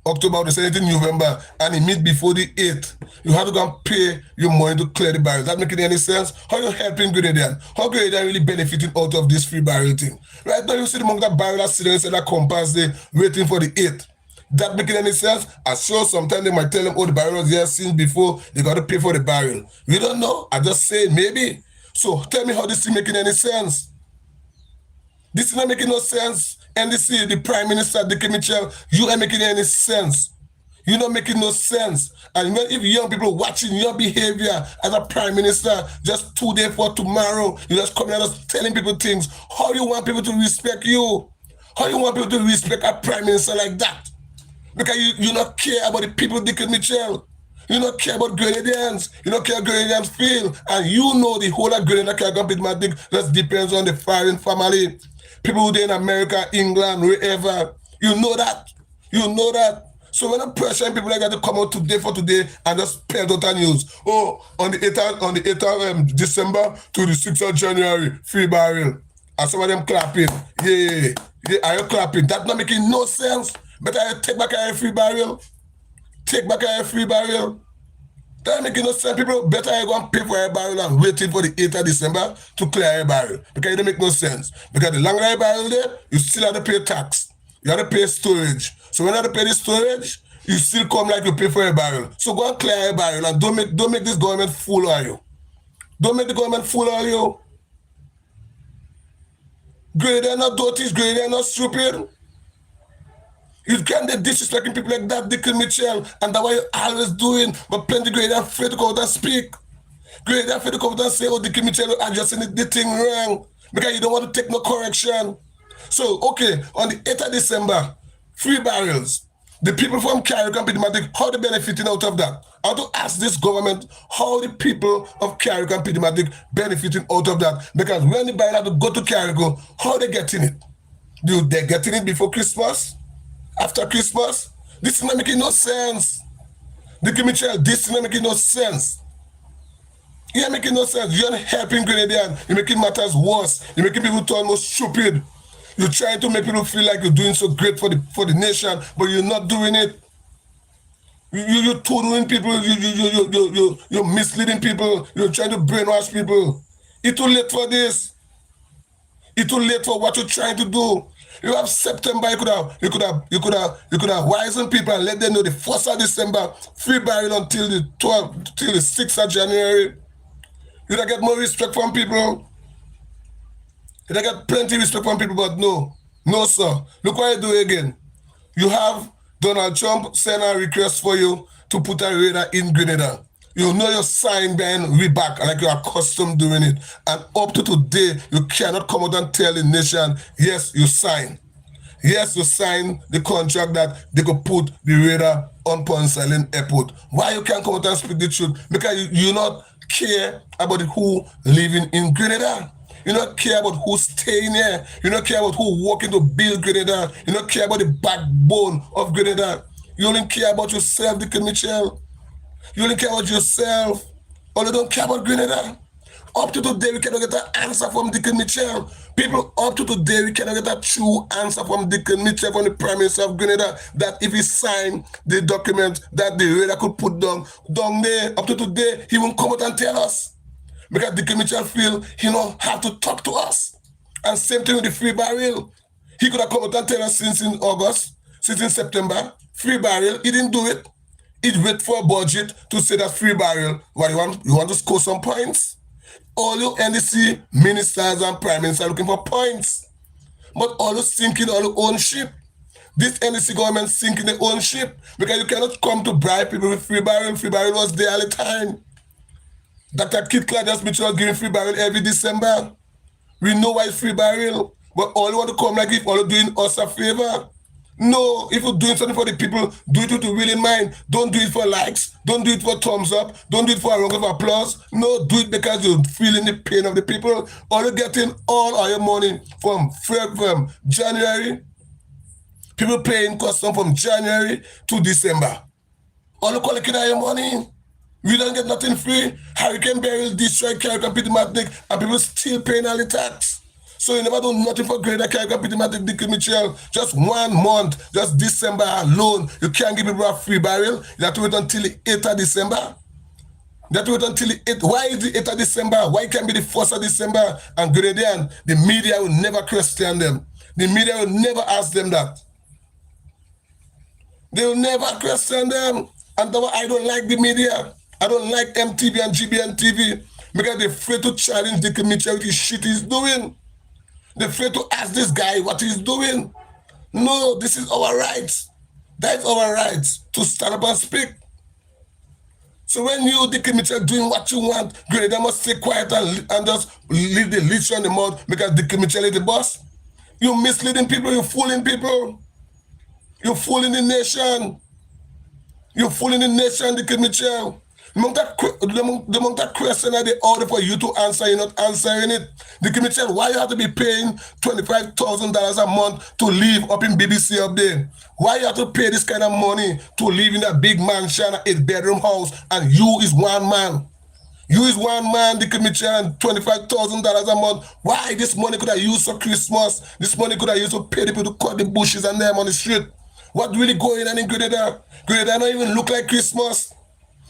They send it in November, and it meet before the 8th. You have to go and pay your money to clear the barrel. That making any sense? How you helping Grenadian? How Grenadian really benefiting out of this free barrel thing? Right now, you see the amount of barrel that's sitting inside that Compass there, waiting for the 8th. That making any sense? I'm sure sometimes they might tell them, oh, the barrel was there since before, they got to pay for the barrel. We don't know. I just say maybe. So tell me how this is making any sense. This is not making no sense. NDC, the Prime Minister, Dick Mitchell, you ain't making any sense. You're not making no sense. And if young people watching your behavior as a Prime Minister, just 2 days for tomorrow, you just coming out just telling people things. How you want people to respect you? How you want people to respect a Prime Minister like that? Because you don't care about the people, Dick Mitchell. You don't care about Grenadians. You don't care how Grenadians feel. And you know the whole of Grenada Caribbean Pidmatic just depends on the foreign family. People who are in America, England, wherever. You know that. You know that. So when I'm pressuring people like that to come out today for today and just pay total news. Oh, on the 8th of December to the 6th of January, free barrel. And some of them clapping. Yeah. Are you clapping? That's not making no sense. Better take back a free barrel. Take back a free barrel. That making no sense. People better go and pay for a barrel and waiting for the 8th of December to clear a barrel. Because it don't make no sense. Because the longer a barrel there, you still have to pay tax. You have to pay storage. So when you have to pay the storage, you still come like you pay for a barrel. So go and clear a barrel and don't make this government fool of you. Don't make the government fool of you. Grenada not dirty, Grenada not stupid. You can't be disrespecting people like that, Dick Mitchell, and that's what you're always doing. But plenty Grenada afraid to go out and speak. Grenada afraid to come out and say, oh, Dick Mitchell adjusting the thing wrong because you don't want to take no correction. So, okay, on the 8th of December, 3 barrels. The people from Carrick and Pidmatic, how they benefiting out of that? I want to ask this government, how the people of Carrick and Pidmatic benefiting out of that? Because when the barrel have to go to Carrick, how they getting it? Do they getting it before Christmas? After Christmas? This is not making no sense. Dick Mitchell, this is not making no sense. You're making no sense. You're not helping Grenadian. You're making matters worse. You're making people turn more stupid. You're trying to make people feel like you're doing so great for the nation, but you're not doing it. You're tutoring people. You're misleading people. You're trying to brainwash people. It's too late for this. It's too late for what you're trying to do. You have September. You could have wisened people and let them know the 1st of December, 3 barrel until the 12th, till the 6th of January. You don't get more respect from people. You don't get plenty of respect from people, but no, sir. Look what you do again. You have Donald Trump send a request for you to put a radar in Grenada. You know your sign behind we back like you're accustomed doing it. And up to today, you cannot come out and tell the nation, yes, you sign. Yes, you sign the contract that they could put the radar on Port Island Airport. Why you can't come out and speak the truth? Because you not care about who living in Grenada. You don't care about who's staying here. You don't care about who working to build Grenada. You don't care about the backbone of Grenada. You only care about yourself, Dick Mitchell. You only care about yourself. Or you don't care about Grenada. Up to today, we cannot get an answer from Dick Mitchell. People, up to today, we cannot get a true answer from Dick Mitchell, from the Prime Minister of Grenada, that if he signed the document that the radar could put down there, up to today, he won't come out and tell us. Because Dick Mitchell feel he don't have to talk to us. And same thing with the 3 barrel. He could have come out and tell us since in August, since in September, 3 barrel, he didn't do it. He wait for a budget to say that 3 barrel. What you want to score some points? All your NDC ministers and prime ministers are looking for points. But all you sinking on your own ship. This NDC government sinking their own ship. Because you cannot come to bribe people with 3 barrel. 3 barrel was there all the time. Dr. Kit Claudius Mitchell was giving 3 barrel every December. We know why it's 3 barrel, but all you want to come like if all you're doing us a favor. No, if you're doing something for the people, do it with the will in mind. Don't do it for likes. Don't do it for thumbs up. Don't do it for a round of applause. No, do it because you're feeling the pain of the people. Or you're getting all of your money from January. People paying custom from January to December. All you collecting all your money. We don't get nothing free. Hurricane Beryl destroyed Carrick and Pidmatic, and people still paying all the tax. So you never do nothing for Greater Carrick and Pidmatic, Dick Mitchell. Just 1 month, just December alone, you can't give people a 3 barrel. You have to wait until the 8th of December. You have to wait until the 8th. Why is the 8th of December? Why can't be the 1st of December? And Grenadian, the media will never question them. The media will never ask them that. They will never question them. And I don't like the media. I don't like MTV and GBN TV because they're afraid to challenge Dick Mitchell with the shit he's doing. They're afraid to ask this guy what he's doing. No, this is our rights. That's our rights to stand up and speak. So when you, Dick Mitchell, doing what you want, Grenada must stay quiet and just leave the leash on the mouth because Dick Mitchell is the boss. You're misleading people, you're fooling people. You're fooling the nation. You're fooling the nation, Dick Mitchell. The amount that question that they order for you to answer, you're not answering it. Dick Mitchell, why you have to be paying $25,000 a month to live up in BBC up there? Why you have to pay this kind of money to live in a big mansion, a 8-bedroom house, and you is one man? You is one man, Dick Mitchell, and $25,000 a month. Why this money could have used for Christmas? This money could have used to pay the people to cut the bushes and them on the street. What really going on in Grenada? Grenada don't even look like Christmas.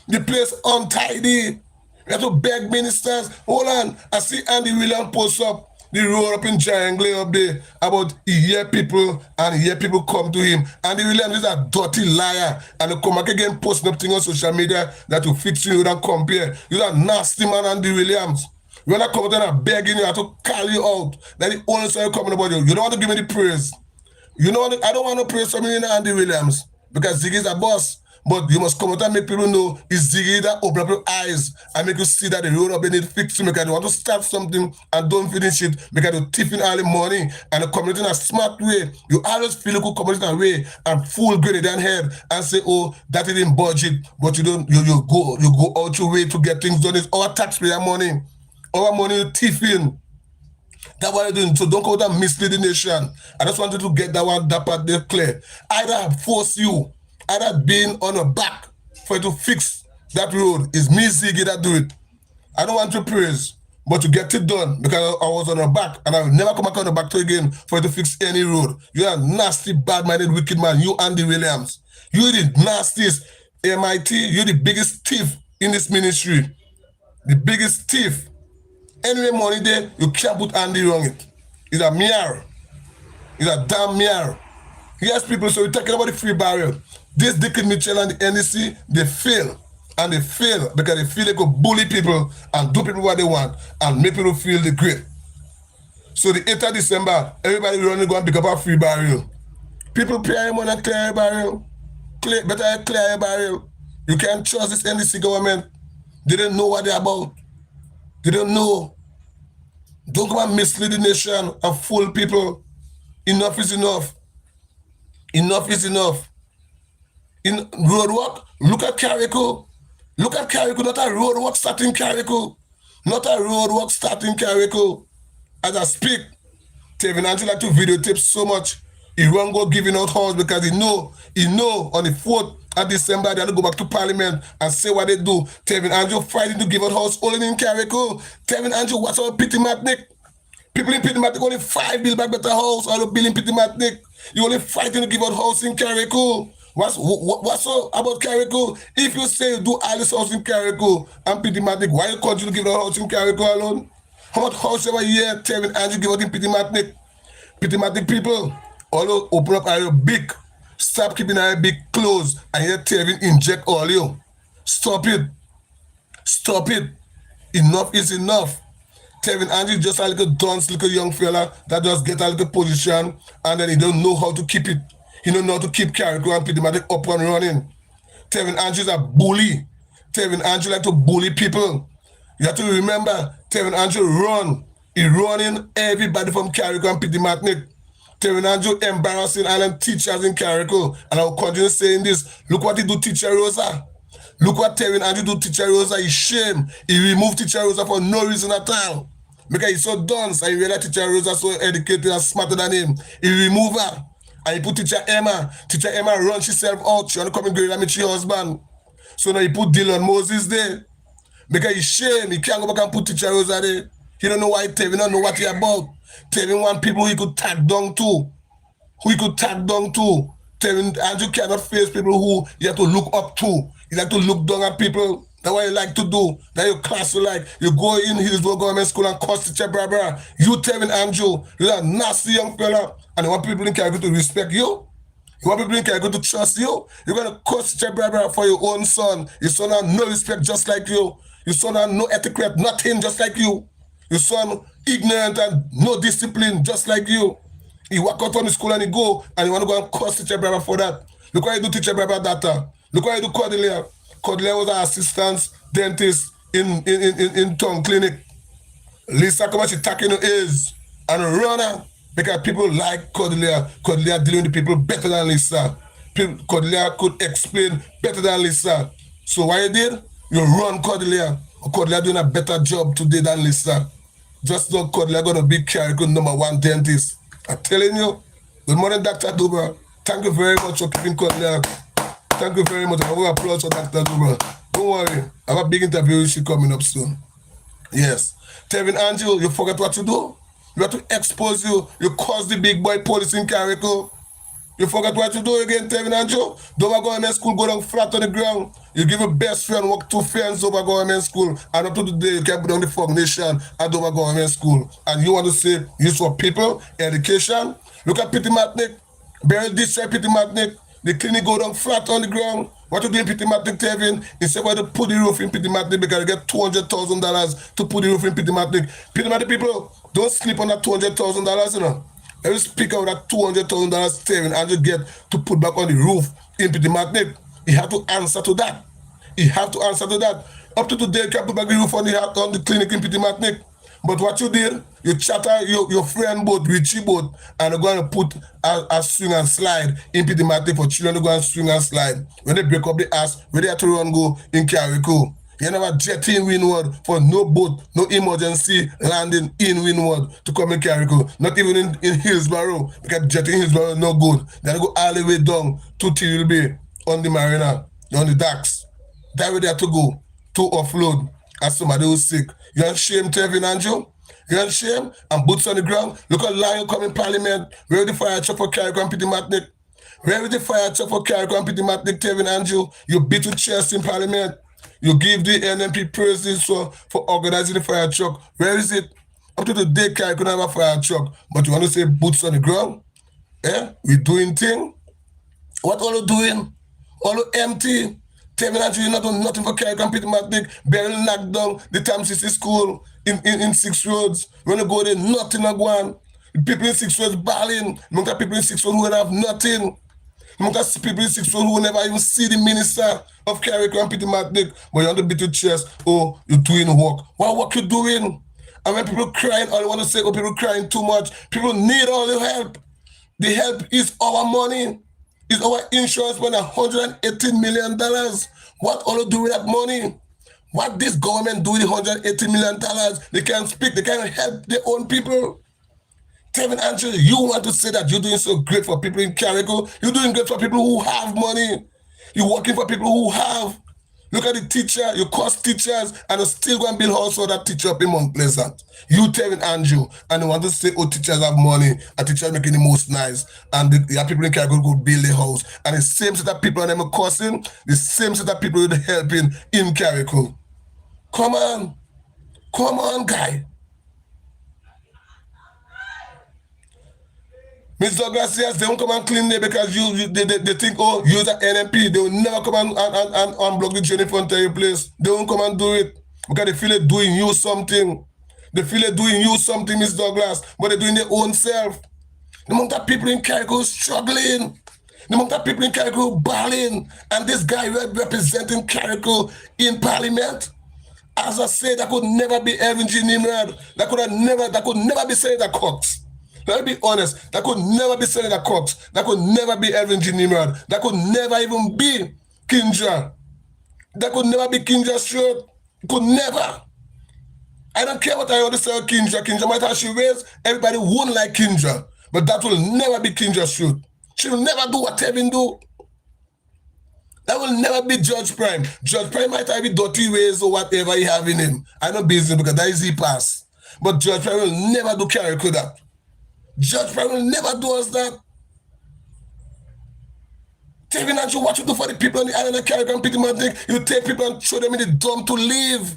The place untidy. We have to beg ministers. Hold on. I see Andy Williams post up the road up in Triangle up there about he hear people and he hear people come to him. Andy Williams is a dirty liar. And he come back again posting up things on social media that will fix you and compare. You're a nasty man, Andy Williams. When I come out and I'm begging you, I have to call you out. That's the only time you coming about you. You don't want to give me the praise. You know what? I don't want to praise somebody in Andy Williams because Ziggy is a boss. But you must come out and make people know it's Ziggy that open up your eyes and make you see that the road up in it fixing because you want to start something and don't finish it because you're tipping all the money and you come out in a smart way. You always feel you could come out in a way and fool grenade and head and say, oh, that is in budget, but you don't you go out your way to get things done. It's our taxpayer money. Our money you tipping. That's what I'm doing. So don't go out and mislead the nation. I just wanted to get that part there clear. Either force you, either being on your back for you to fix that road is me, Ziggy, that do it. I don't want to praise, but to get it done because I was on your back and I will never come back on your back to again for you to fix any road. You're a nasty, bad-minded, wicked man. You, Andy Williams. You're the nastiest MIT. You're the biggest thief in this ministry. The biggest thief. Anyway, money there, you can't put Andy wrong it. It's a mirror. It's a damn mirror. Yes, people, so we're talking about the free barrel. This Dickon Mitchell and the NDC, they fail. And they fail because they feel they could bully people and do people what they want and make people feel the great. So the 8th of December, everybody running go and pick up a free barrel. People pay money and clear a barrel. Better clear a barrel. You can't trust this NDC government. They don't know what they're about. They don't know. Don't come and mislead the nation and fool people. Enough is enough. Enough is enough. In road work, look at Carrico. Look at Carrico, not a road work starting Carrico. Not a road work starting Carrico. As I speak, Tevin Andrew like to videotape so much. He won't go giving out house because he know on the 4th of December they have to go back to Parliament and say what they do. Tevin Andrew fighting to give out house only in Carrico. Tevin Andrew, what's our Pity Matnick? People in Pity Matnick only 5 bill back better house or the bill in Pity Matnick. You only fighting to give out house in Carrico. What's so about Carrico? If you say you do all this house in Carrico and Pity Matnick, why you continue to give out house in Carrico alone? How much house every year Tevin Andrew give out in Pity Matnick? Pity Matnick people, all open up your big. Stop keeping our big closed and here Tevin inject all you. Stop it. Stop it. Enough is enough. Tevin Andrew just a little dunce, little young fella that just get a little position and then he don't know how to keep it. He don't know how to keep Carrico and Pity Matnick up and running. Tevin Andrew's a bully. Tevin Andrew like to bully people. You have to remember, Tevin Andrew run. He running everybody from Carrico and Pity Matnick. Tevin Andrew embarrassing island teachers in Carrico. And I will continue saying this. Look what he do Teacher Rosa. Look what Tevin Andrew do Teacher Rosa. He shame. He removed Teacher Rosa for no reason at all. Because he's so dunce and he realized Teacher Rosa so educated and smarter than him. He remove her. And he put Teacher Emma. Teacher Emma run herself out. She want to come in grade and meet her husband. So now he put Dylan Moses there. Because he's shame. He can't go back and put Teacher Rosa there. He don't know why Tevin don't know what he about. Tevin want people he could tag down to. Who he could tag down to. Tevin Andrew cannot face people who you have to look up to. You have to look down at people. That's what you like to do. That your class you like. You go in Hillsborough Government School and cost Teacher Barbara. You Tevin Andrew, you're a nasty young fella. And you want people in Carrico to respect you. You want people in Carrico to trust you. You're going to cost Teacher Barbara for your own son. Your son has no respect just like you. Your son has no etiquette, nothing just like you. Your son ignorant and no discipline just like you. He walk out from the school and he go and he want to go and cost Teacher Barbara for that. Look what you do Teacher Barbara that time. Look what you do Cordelia. Cordelia was an assistant dentist in town clinic. Lisa come and she tackling her ears and run her because people like Cordelia. Cordelia dealing with the people better than Lisa. Cordelia could explain better than Lisa. So what you did? You run Cordelia. Cordelia doing a better job today than Lisa. Just know Cordelia gonna be Carrico #1 dentist. I'm telling you. Good morning, Dr. Duba. Thank you very much for keeping Cordelia. Thank you very much. I will applause for Dr. Duba. Don't worry. I have a big interview with you coming up soon. Yes. Tevin Andrew, you forget what to do? You have to expose you. You cause the big boy police in Carrico. You forget what to do again, Tevin Andrew? Dover Government School go down flat on the ground. You give your best friend work 2 friends over Government School. And up to today, you can put down the foundation at Dover Government School. And you want to say, use for people, education. Look at Pity Matnick. Bury this side Pity Matnick. The clinic go down flat on the ground. What you do in Pitimatic, Tevin? Instead of to put the roof in Pitimatic because you get $200,000 to put the roof in Pitimatic. Pitimatic people, don't sleep on that $200,000, you know. Every speak out that $200,000 Tevin and you get to put back on the roof in Pitimatic. You have to answer to that. You have to answer to that. Up to today, you can put back the roof on the clinic in Pitimatic. But what you did, you chatter your friend boat, Richie boat, and you're going to put a swing and slide in Pitimatic for children to go and swing and slide. When they break up the ass, where they have to run go in Carrico. You never jet in Windward for no boat, no emergency landing in Windward to come in Carrico. Not even in Hillsborough, because jet in Hillsborough no good. Then go all the way down to Till Bay on the marina, on the docks. That way they have to go to offload as somebody who's sick. You ashamed, Tevin Andrew? You ashamed? And boots on the ground. Look at Lion come in Parliament. Where the fire truck for Carrico and Pitimatic? Where is the fire truck for Carrico and Pitimatic, Tevin Andrew? You beat your chest in Parliament. You give the NMP praises for organizing the fire truck. Where is it? Up to the day, Carrico have a fire truck. But you want to say boots on the ground? Eh? We doing thing? What all you doing? All you empty? Tevin Andrew, you not doing nothing for Carrico and Pitimatic. Barely knocked down the Tam City School in 6 roads. When you go there, nothing are going. People in 6 roads balling. Among the people in 6 roads who would have nothing. Among the people in 6 roads who will never even see the minister of Carrico and Pitimatic. But you want to beat your chest. Oh, you're doing work. What work you doing? And when people crying, all you want to say, oh, people crying too much. People need all the help. The help is our money. It's our insurance money, $118 million. What all you do with that money? What this government do with $180 million? They can't speak, they can't help their own people. Tevin Andrew, you want to say that you're doing so great for people in Carrico? You're doing great for people who have money. You're working for people who have. Look at the teacher, you cost teachers, and you're still going to build house for that teacher up in Mount Pleasant. You, Tevin Andrew, and you want to say, oh, teachers have money, and teachers making the most nice, and the people in Carrico go build a house. And the same set of people and them are costing, the same set of people are helping in Carrico. Come on, guy. Ms. Douglas, yes, they won't come and clean there because they think, oh, you're the NMP. They will never come and unblock the drain in front of your place. They won't come and do it because they feel it doing you something. They feel it doing you something, Ms. Douglas, but they're doing their own self. The amount of people in Carrico struggling. The amount of people in Carrico balling. And this guy representing Carrico in Parliament. As I said, that could never be Evan G. Nimrod. That could never be Senator Cox. Let me be honest. That could never be Senator Cox. That could never be Evan G. Nimrod. That could never even be Kindra. That could never be Kindra Short. Could never. I don't care what I want to say about Kindra. Kindra might have she raised. Everybody won't like Kindra. But that will never be Kindra Short. She will never do what Tevin do. That will never be Judge Prime. Judge Prime might have dirty ways or whatever he have in him. I know business because that is he pass. But Judge Prime will never do Carrico that. Judge Prime will never do us that. Tevin Andrew, what you do for the people on the island of Carrico and Pitimatic, you take people and throw them in the dump to leave.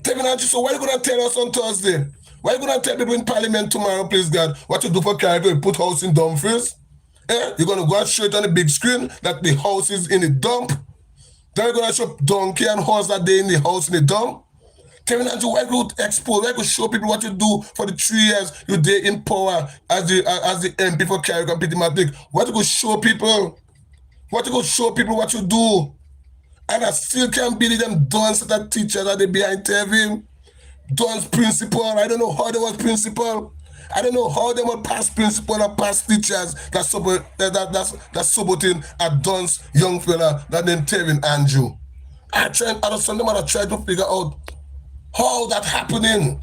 Tevin Andrew, so what are you going to tell us on Thursday? Why are you going to tell people in Parliament tomorrow, please God, what you do for Carrico? You put house in Dumfries? You're going to go and show it on the big screen that the house is in the dump? Then you're going to show donkey and horse that day in the house in the dump? Tevin Andrew, why could expose, why could show people what you do for the 3 years you're there in power as the MP for Carrico and Pitimatic? What you could show people? What you could show people what you do? And I still can't believe them dons that teachers that they behind Tevin. Dons principal, I don't know how they was principal. I don't know how they were past principal or past teachers that's supporting a Don's young fella that named Tevin Andrew. I tried to figure out how that happening.